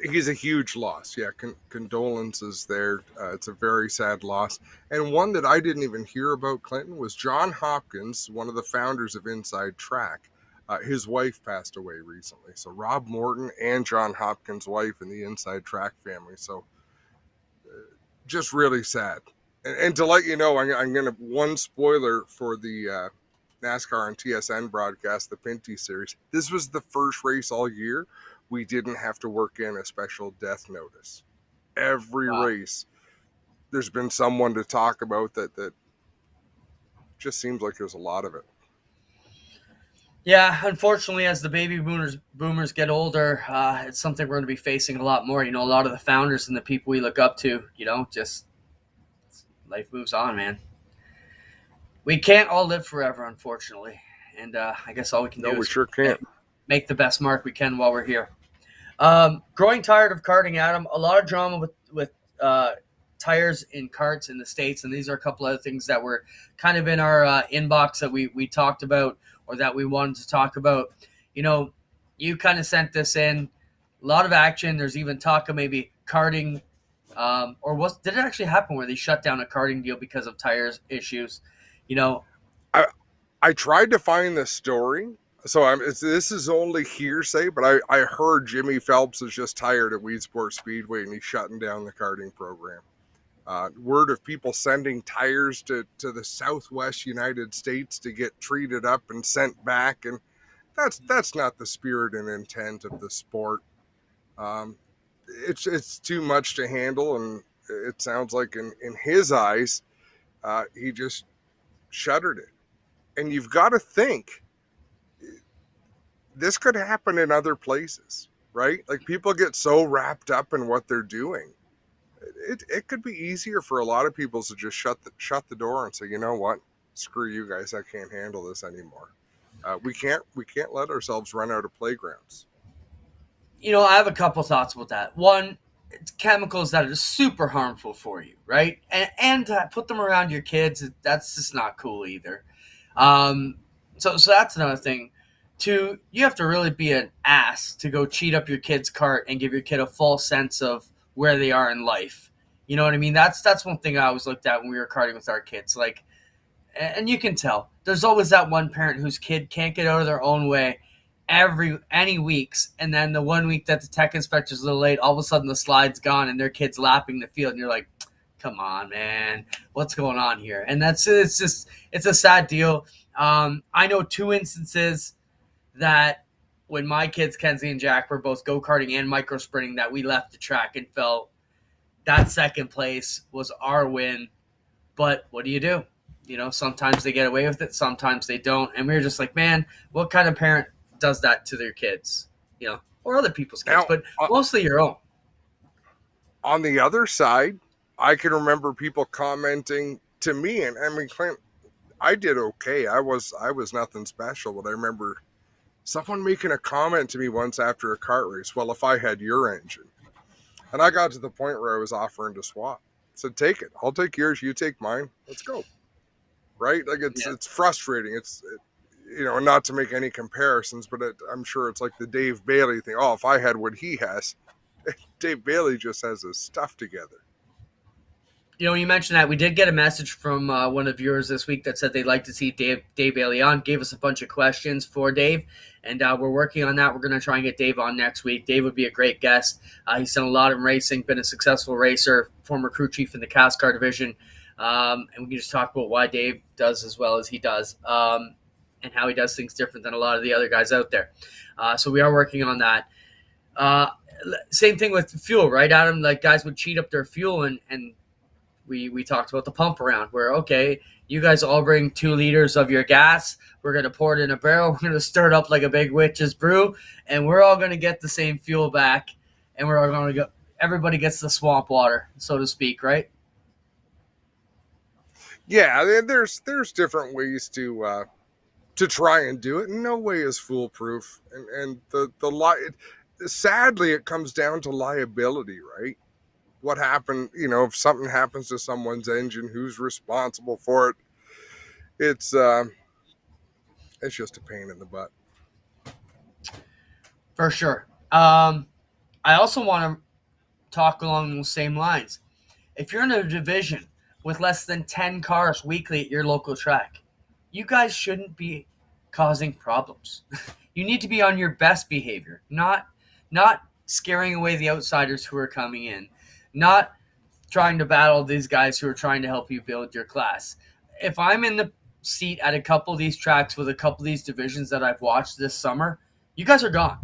He's a huge loss. Yeah, condolences there. It's a very sad loss. And one that I didn't even hear about, Clinton, was John Hopkins, one of the founders of Inside Track. His wife passed away recently. So Rob Morton and John Hopkins' wife in the Inside Track family. So just really sad. And to let you know, I'm going to, one spoiler for the NASCAR and TSN broadcast, the Pinty series. This was the first race all year we didn't have to work in a special death notice. Every race, there's been someone to talk about that just seems like there's a lot of it. Yeah, unfortunately, as the baby boomers get older, it's something we're going to be facing a lot more. You know, a lot of the founders and the people we look up to, you know, just life moves on, man. We can't all live forever, unfortunately. And I guess all we can do is sure can't. Make the best mark we can while we're here. Growing tired of karting, Adam. A lot of drama with tires in karts in the States, and these are a couple other things that were kind of in our inbox that we talked about or that we wanted to talk about. You know, you kind of sent this in. A lot of action. There's even talk of maybe karting, did it actually happen where they shut down a karting deal because of tires issues? You know, I tried to find the story. So this is only hearsay, but I heard Jimmy Phelps is just tired at Weedsport Speedway and he's shutting down the karting program. Word of people sending tires to the Southwest United States to get treated up and sent back, and that's not the spirit and intent of the sport. Um, it's too much to handle, and it sounds like in his eyes, he just shuttered it. And you've got to think this could happen in other places, right? Like people get so wrapped up in what they're doing. It could be easier for a lot of people to just shut the door and say, you know what, screw you guys, I can't handle this anymore. We can't let ourselves run out of playgrounds. I have a couple thoughts about that. One, it's chemicals that are super harmful for you, right? And to put them around your kids, that's just not cool either. So that's another thing. Two, you have to really be an ass to go cheat up your kid's cart and give your kid a false sense of where they are in life. You know what I mean? That's one thing I always looked at when we were karting with our kids. Like, and you can tell there's always that one parent whose kid can't get out of their own way any weeks, and then the 1 week that the tech inspector's a little late, all of a sudden the slide's gone and their kid's lapping the field, and you're like, come on, man, what's going on here? And it's a sad deal. I know two instances that when my kids, Kenzie and Jack, were both go-karting and micro-sprinting, that we left the track and felt that second place was our win. But what do you do? Sometimes they get away with it, sometimes they don't. And we were just like, man, what kind of parent does that to their kids? Or other people's kids, but mostly your own. On the other side, I can remember people commenting to me, and I mean, Clint, I did okay. I was nothing special, but I remember someone making a comment to me once after a kart race. Well, if I had your engine, and I got to the point where I was offering to swap. I said, take it. I'll take yours. You take mine. Let's go. Right? Like it's frustrating. Not to make any comparisons, but I'm sure it's like the Dave Bailey thing. Oh, if I had what he has, Dave Bailey just has his stuff together. You mentioned that we did get a message from one of viewers this week that said they'd like to see Dave Bailey on. Gave us a bunch of questions for Dave, and we're working on that. We're going to try and get Dave on next week. Dave would be a great guest. He's done a lot in racing, been a successful racer, former crew chief in the Nascar division, and we can just talk about why Dave does as well as he does, and how he does things different than a lot of the other guys out there. So we are working on that. Same thing with fuel, right, Adam? Like guys would cheat up their fuel, and we talked about the pump around where, okay, you guys all bring 2 liters of your gas. We're going to pour it in a barrel. We're going to stir it up like a big witch's brew, and we're all going to get the same fuel back, and we're all going to go. Everybody gets the swamp water, so to speak, right? Yeah, there's different ways to try and do it. No way is foolproof, and sadly, it comes down to liability, right? What happened, if something happens to someone's engine, who's responsible for it? It's just a pain in the butt. For sure. I also want to talk along those same lines. If you're in a division with less than 10 cars weekly at your local track, you guys shouldn't be causing problems. You need to be on your best behavior, not scaring away the outsiders who are coming in, not trying to battle these guys who are trying to help you build your class. If I'm in the seat at a couple of these tracks with a couple of these divisions that I've watched this summer, you guys are gone.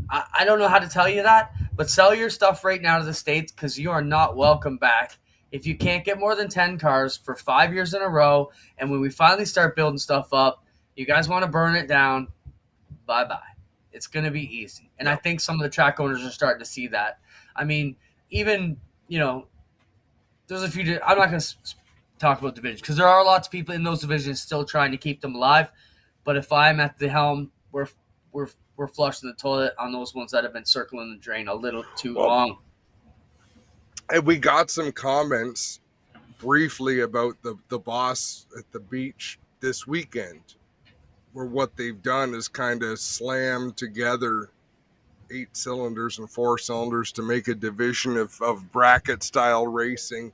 I don't know how to tell you that, but sell your stuff right now to the States because you are not welcome back if you can't get more than 10 cars for 5 years in a row. And when we finally start building stuff up, you guys want to burn it down, bye-bye. It's going to be easy. And I think some of the track owners are starting to see that. I mean, even, there's a few – I'm not going to talk about divisions because there are lots of people in those divisions still trying to keep them alive. But if I'm at the helm, we're flushing the toilet on those ones that have been circling the drain a little too long. And we got some comments briefly about the boss at the beach this weekend, where what they've done is kind of slammed together 8 cylinders and 4 cylinders to make a division of bracket style racing.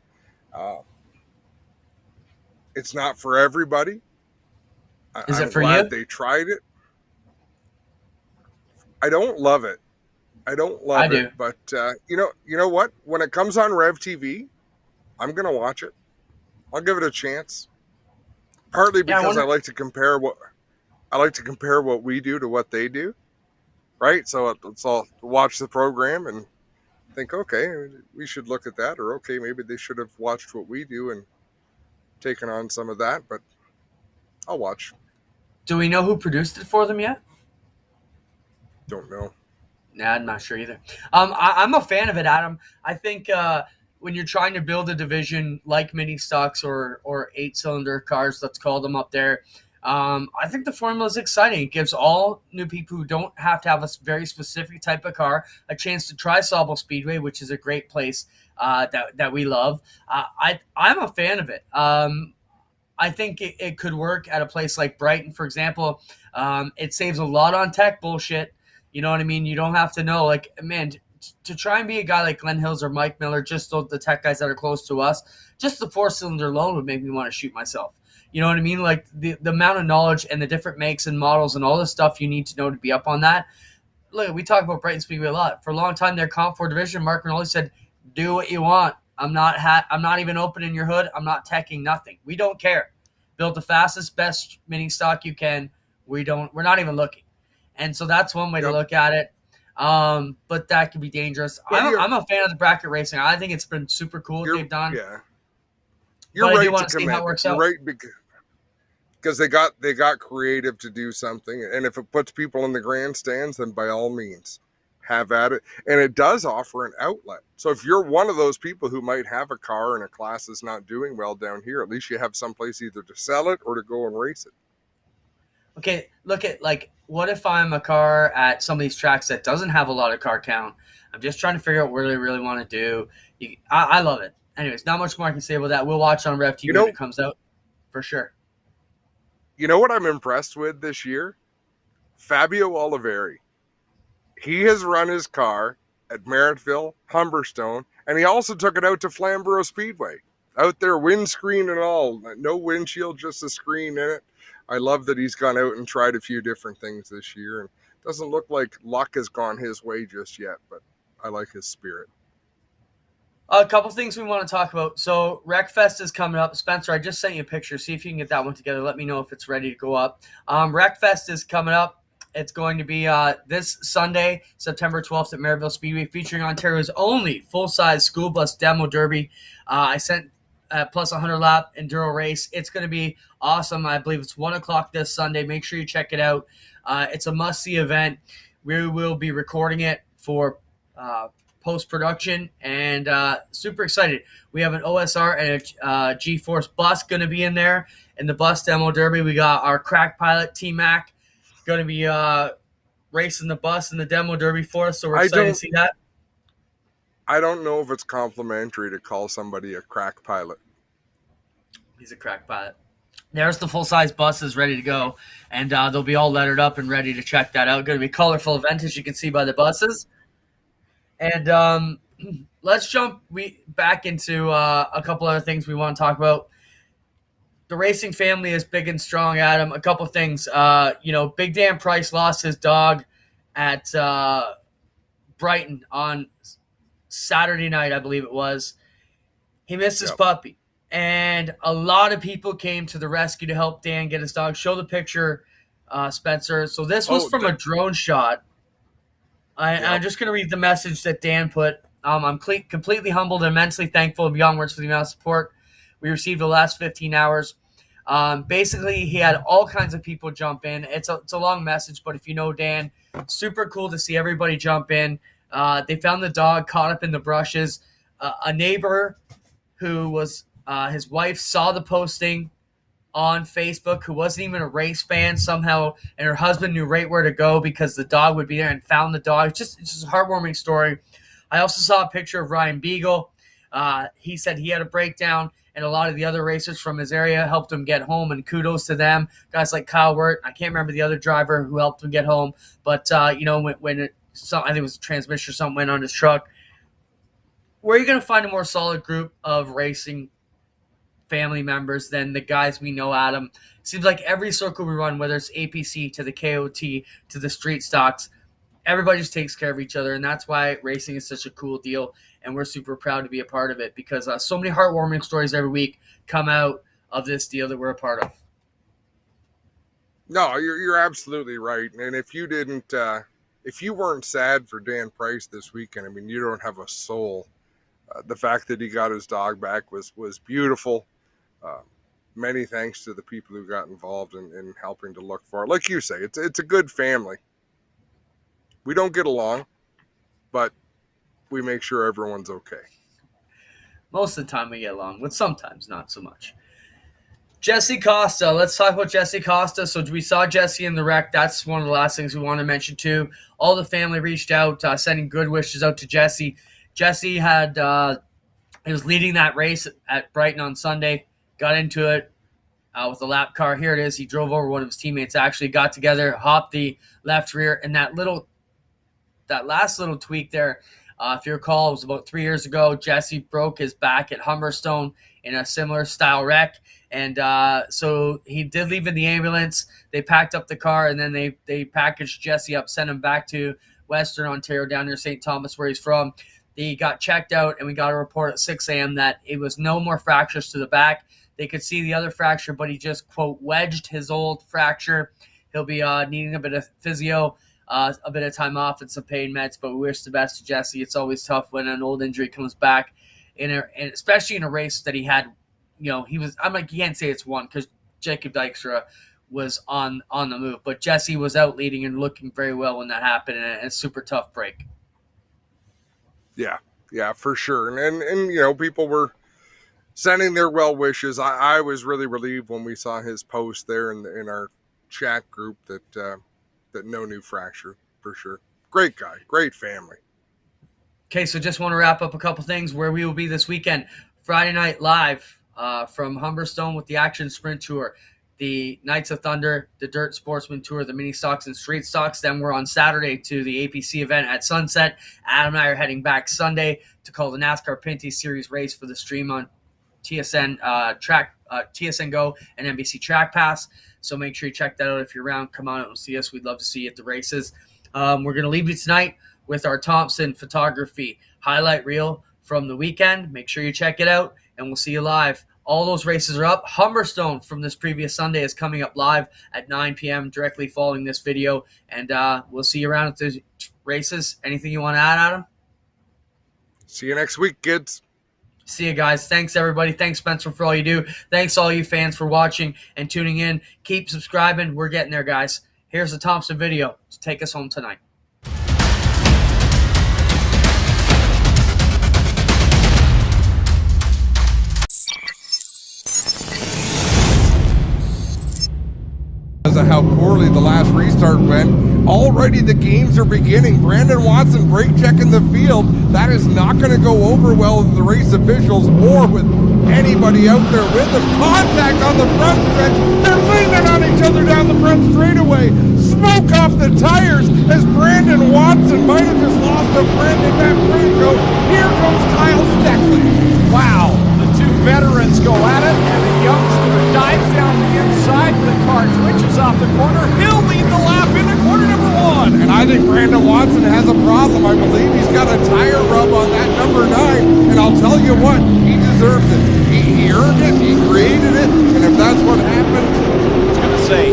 It's not for everybody. Is it for glad you? They tried it. I don't love it. I don't love I it. do. But you know what? When it comes on Rev TV, I'm gonna watch it. I'll give it a chance. Partly Yeah, I because I wonder. like to compare what we do to what they do, right? So let's all watch the program and think, okay, we should look at that, or okay, maybe they should have watched what we do and taken on some of that. But I'll watch. Do we know who produced it for them yet? Don't know. Nah, I'm not sure either. I'm a fan of it, Adam. I think when you're trying to build a division like mini stocks or 8-cylinder cars, let's call them up there, I think the formula is exciting. It gives all new people who don't have to have a very specific type of car a chance to try Sauble Speedway, which is a great place that we love. I'm a fan of it. I think it could work at a place like Brighton, for example. It saves a lot on tech bullshit. You know what I mean? You don't have to know, like, man, to try and be a guy like Glenn Hills or Mike Miller, just the tech guys that are close to us, just the 4-cylinder alone would make me want to shoot myself. You know what I mean? Like the amount of knowledge and the different makes and models and all the stuff you need to know to be up on that. Look, we talk about Brighton Speedway a lot. For a long time, their Comp 4 division, Mark Rinaldi said, do what you want. I'm not even opening your hood. I'm not teching nothing. We don't care. Build the fastest, best mini stock you can. We're not even looking. And so that's one way to Yep. look at it. But that could be dangerous. But I'm a fan of the bracket racing. I think it's been super cool what they've done. Yeah, you're But I do right want to to see how it commend it. works You're out. right because they got creative to do something, and if it puts people in the grandstands, then by all means, have at it. And it does offer an outlet. So if you're one of those people who might have a car and a class is not doing well down here, at least you have someplace either to sell it or to go and race it. Okay, look at, like, what if I'm a car at some of these tracks that doesn't have a lot of car count? I'm just trying to figure out what they really want to do. I love it. Anyways, not much more I can say about that. We'll watch on Rev TV You when know, it comes out for sure. you know what I'm impressed with this year? Fabio Oliveri. He has run his car at Merrittville, Humberstone, and he also took it out to Flamboro Speedway. Out there, windscreen and all. No windshield, just a screen in it. I love that he's gone out and tried a few different things this year. And it doesn't look like luck has gone his way just yet, but I like his spirit. A couple things we want to talk about. So Wreckfest is coming up. Spencer, I just sent you a picture. See if you can get that one together. Let me know if it's ready to go up. Wreckfest is coming up. It's going to be this Sunday, September 12th at Maryville Speedway, featuring Ontario's only full-size school bus demo derby. I sent plus 100 lap enduro race. It's going to be awesome. I believe it's 1 o'clock this Sunday. Make sure you check it out. It's a must-see event. We will be recording it for post-production, and super excited. We have an OSR and a G-Force bus going to be in there. In the bus demo derby, we got our crack pilot, T-Mac, going to be racing the bus in the demo derby for us, so we're excited to see that. I don't know if it's complimentary to call somebody a crack pilot. He's a crack pilot. There's the full-size buses ready to go, and they'll be all lettered up and ready to check that out. Going to be a colorful event, as you can see by the buses. And let's jump back into a couple other things we want to talk about. The racing family is big and strong, Adam. A couple things. Big Dan Price lost his dog at Brighton on Saturday night, I believe it was. He missed his puppy. And a lot of people came to the rescue to help Dan get his dog. Show the picture, Spencer. So this was from a drone shot. I'm just going to read the message that Dan put. I'm completely humbled and immensely thankful beyond words for the amount of support we received the last 15 hours. Basically, he had all kinds of people jump in. It's a long message, but if you know Dan, super cool to see everybody jump in. They found the dog caught up in the brushes. A neighbor who was his wife saw the posting on Facebook, who wasn't even a race fan somehow, and her husband knew right where to go because the dog would be there and found the dog. It's just a heartwarming story. I also saw a picture of Ryan Beagle. He said he had a breakdown, and a lot of the other racers from his area helped him get home, and kudos to them. Guys like Kyle Wirt, I can't remember the other driver who helped him get home, but I think it was a transmission or something went on his truck. Where are you going to find a more solid group of racing family members than the guys we know, Adam? Seems like every circle we run, whether it's APC to the KOT to the street stocks, everybody just takes care of each other, and that's why racing is such a cool deal, and we're super proud to be a part of it because so many heartwarming stories every week come out of this deal that we're a part of. No, you're absolutely right. And if you didn't, if you weren't sad for Dan Price this weekend, I mean, you don't have a soul. The fact that he got his dog back was beautiful. Many thanks to the people who got involved in helping to look for it. Like you say, it's a good family. We don't get along, but we make sure everyone's okay. Most of the time we get along, but sometimes not so much. Jesse Costa. Let's talk about Jesse Costa. So we saw Jesse in the wreck. That's one of the last things we want to mention too. All the family reached out, sending good wishes out to Jesse. Jesse had he was leading that race at Brighton on Sunday. Got into it with a lap car. Here it is. He drove over one of his teammates. Actually, got together, hopped the left rear, and that last little tweak there. If you recall, it was about 3 years ago. Jesse broke his back at Humberstone in a similar style wreck. And so he did leave in the ambulance. They packed up the car, and then they packaged Jesse up, sent him back to Western Ontario, down near St. Thomas, where he's from. He got checked out, and we got a report at 6 a.m. that it was no more fractures to the back. They could see the other fracture, but he just, quote, wedged his old fracture. He'll be needing a bit of physio, a bit of time off and some pain meds, but we wish the best to Jesse. It's always tough when an old injury comes back, and especially in a race that he had. You know, you can't say it's one because Jacob Dykstra was on the move, but Jesse was out leading and looking very well when that happened, and a super tough break. Yeah, for sure. And you know, people were sending their well wishes. I was really relieved when we saw his post there in our chat group that no new fracture, for sure. Great guy, great family. Okay, so just want to wrap up a couple things where we will be this weekend. Friday night live from Humberstone with the Action Sprint Tour, the Knights of Thunder, the Dirt Sportsman Tour, the Mini Stocks and Street Stocks. Then we're on Saturday to the APC event at sunset. Adam and I are heading back Sunday to call the NASCAR Pinty Series race for the stream on TSN TSN Go and NBC Track Pass. So make sure you check that out. If you're around, come on out and see us. We'd love to see you at the races. We're going to leave you tonight with our Thompson photography highlight reel from the weekend. Make sure you check it out, and we'll see you live. All those races are up. Humberstone from this previous Sunday is coming up live at 9 p.m. directly following this video, and we'll see you around at the races. Anything you want to add, Adam? See you next week, kids. See you guys. Thanks, everybody. Thanks, Spencer, for all you do. Thanks, all you fans, for watching and tuning in. Keep subscribing. We're getting there, guys. Here's the Thompson video to take us home tonight. Because of how poorly the last restart went, already the games are beginning. Brandon Watson brake checking the field. That is not going to go over well with the race officials or with anybody out there with them. Contact on the front stretch. They're leaning on each other down the front straightaway. Smoke off the tires as Brandon Watson might have just lost a friend in that Prego. Here comes Kyle Steckley. Wow, the two veterans go at it, and the youngster dives down the inside. The car twitches off the corner. He'll lead the lap into corner number one. And I think Brandon Watson has a problem. I believe he's got a tire rub on that number 9. And I'll tell you what, he deserves it. He earned it, he created it, and if that's what happens, I was going to say,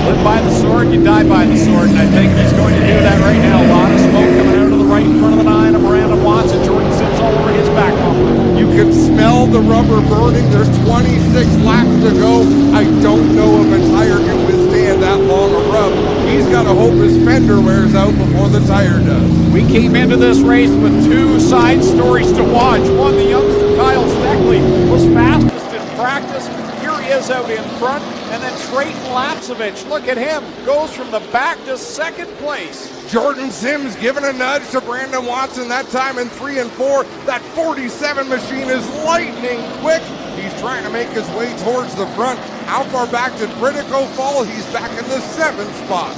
live by the sword, you die by the sword, and I think he's going to do that right now. A lot of smoke coming out of the right in front of the 9 of Brandon Watson. Jordan sits all over his back bumper. you can smell the rubber burning. There's 26 laps to go. I don't know if a tire can withstand that long a rub. He's got to hope his fender wears out before the tire does. We came into this race with two side stories to watch. One, the youngster Kyle Steckley was fastest in practice. Here he is out in front. And then Trayton Lapsevich, look at him, goes from the back to second place. Jordan Sims giving a nudge to Brandon Watson, that time in 3 and 4. That 47 machine is lightning quick. He's trying to make his way towards the front. How far back did Critico fall? He's back in the 7th spot.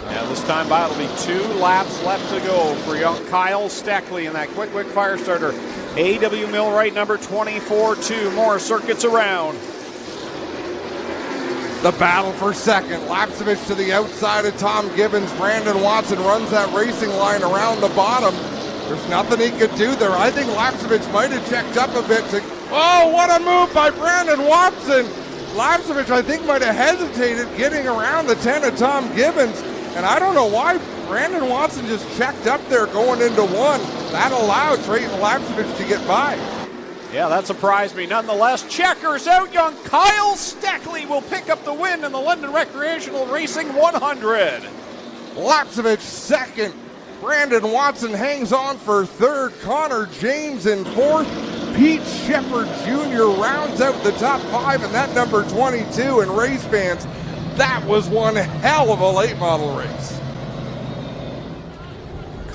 Now this time by it'll be 2 laps left to go for young Kyle Steckley in that quick fire starter. AW Millwright number 24-2. More circuits around. The battle for second. Lapsevich to the outside of Tom Gibbons. Brandon Watson runs that racing line around the bottom. There's nothing he could do there. I think Lapsevich might have checked up a bit to... Oh, what a move by Brandon Watson. Lapsevich, I think, might have hesitated getting around the 10 of Tom Gibbons. And I don't know why Brandon Watson just checked up there going into one. That allowed Trayton Lapsevich to get by. Yeah, that surprised me nonetheless. Checkers out, young Kyle Steckley will pick up the win in the London Recreational Racing 100. Lapsevich second. Brandon Watson hangs on for third. Connor James in fourth. Pete Shepard Jr. rounds out the top five, and that number 22 in race fans. That was one hell of a late model race.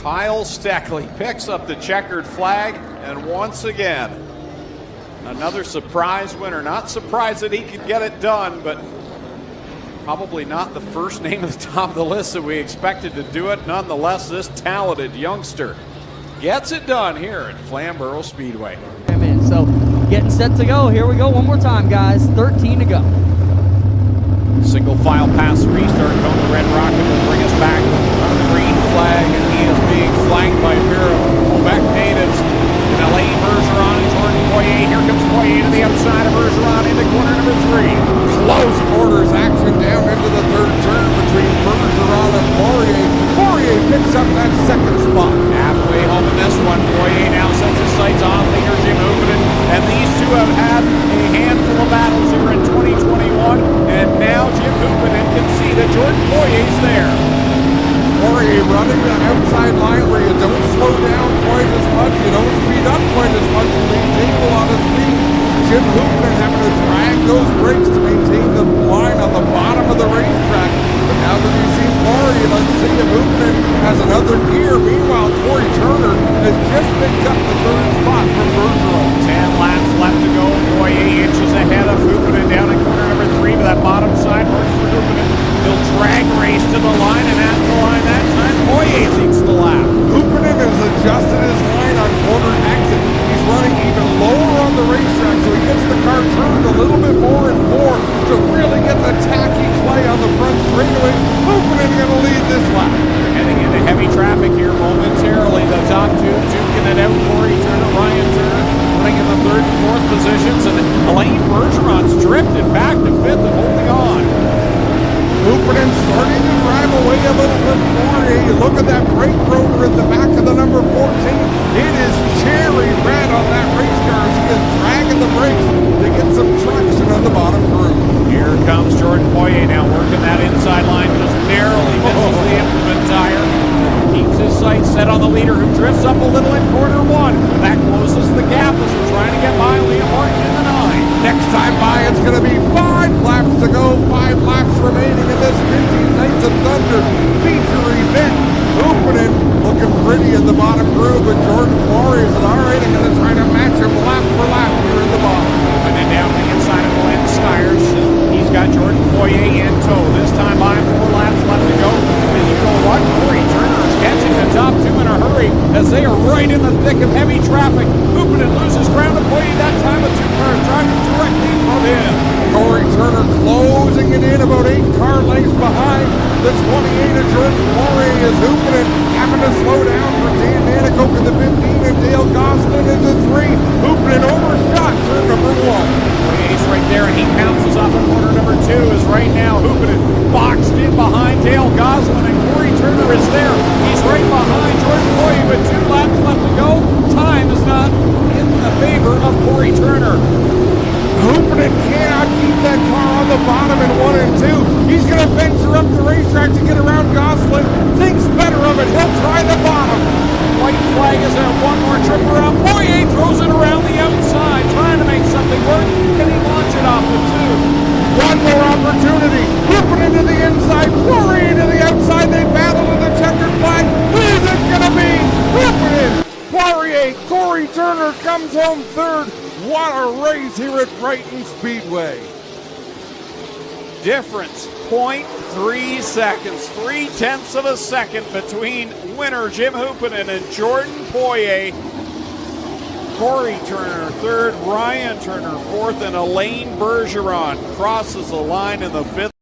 Kyle Steckley picks up the checkered flag, and once again, another surprise winner. Not surprised that he could get it done, but probably not the first name at the top of the list that we expected to do it. Nonetheless, this talented youngster gets it done here at Flamboro Speedway. So getting set to go. Here we go one more time, guys. 13 to go. Single file pass restart cone. The red rocket will bring us back on the green flag, and he is being flanked by a pair of Quebec natives. And Alain Bergeron and Jordan Poirier. Here comes Poirier to the outside of Bergeron into corner number 3. Close quarters action down into the third turn between Bergeron and Poirier. Poirier picks up that second spot. Halfway home in this one. Poirier now sets his sights on leader Jim Hoopinen. And these two have had a handful of battles here in 2021. And now Jim Hoopinen can see that Jordan Poirier's there. Poirier running the outside line where you don't slow down quite as much, you don't speed up quite as much, you maintain a lot of speed. Jim Hoopinen having to drag those brakes to maintain the line on the bottom of the racetrack. But now that we've seen Poirier, let's see if Hoopinen has another gear. Meanwhile, Corey Turner has just picked up the third spot from Bergeron. 10 laps left to go. Poirier inches ahead of Hoopinen down in corner number 3, but that bottom side works for Hoopinen. He'll drag race to the line, and at the line that time, Poirier leads the lap. Hoopinen has adjusted his line on corner exit. He's running even lower on the racetrack, so he gets the car turned a little bit more and more to really get the tacky play on the front straightaway. Hoopinen going to lead this lap. Heading into heavy traffic here momentarily. The top two duking it out. Corey Turner, Ryan Turner running in the third and fourth positions, and Alain Bergeron's drifted back to fifth and holding on. Hoopinen starting to drive away a little from Poirier. You look at that brake rotor at the back of the number 14. It is cherry red on that race car as he is dragging the brakes to get some traction on the bottom groove. Here comes Jordan Poirier now working that inside line. Just narrowly misses the implement tire. Keeps his sights set on the leader, who drifts up a little in corner 1. That closes the gap as we're trying to get by Liam Martin in the 9. Next time by, it's going to be 5 laps to go. 5 laps remaining in this Pinty Knights of Thunder feature event. Hoopinen looking pretty in the bottom groove, but Jordan Poirier said, all right, I'm going to try to match him lap for lap here in the bottom. And then down the inside of Glenn Stiers. He's got Jordan Poirier in tow. This time by 4 laps left to go. And you know what? Corey Turner is catching the top two in a hurry as they are right in the thick of heavy traffic. Hoopinen loses ground to Poirier that time with 2 cars driving directly in front of him. Corey Turner closing it in about 8 car lengths behind the 28 of Jordan Poirier as Hoopinen having to slow down for Dan Nanicoke in the 15 and Dale Gosselin in the 3. Hoopinen overshot turn number 1. Poirier's right there, and he pounces off of corner number 2 as right now Hoopinen boxed in behind Dale Gosselin, and Corey Turner is there. He's right behind Jordan Poirier with 2 laps left to go. Time is not in the favor of Corey Turner. Hoopinen cannot keep that car on the bottom in 1 and 2. He's going to venture up the racetrack to get around Gosselin. Thinks better of it. He'll try the bottom. White flag is there. One more trip around. Poirier throws it around the outside, trying to make something work. Can he launch it off the 2? One more opportunity. Hoopinen to the inside. Poirier to the outside. They battle with the checkered flag. Who is it going to be? Hoopinen. Poirier. Corey Turner comes home third. What a race here at Brighton Speedway. Difference, 0.3 seconds, 0.3 of a second between winner Jim Hoopinen and Jordan Poirier. Corey Turner, third. Ryan Turner, fourth. And Elaine Bergeron crosses the line in the fifth.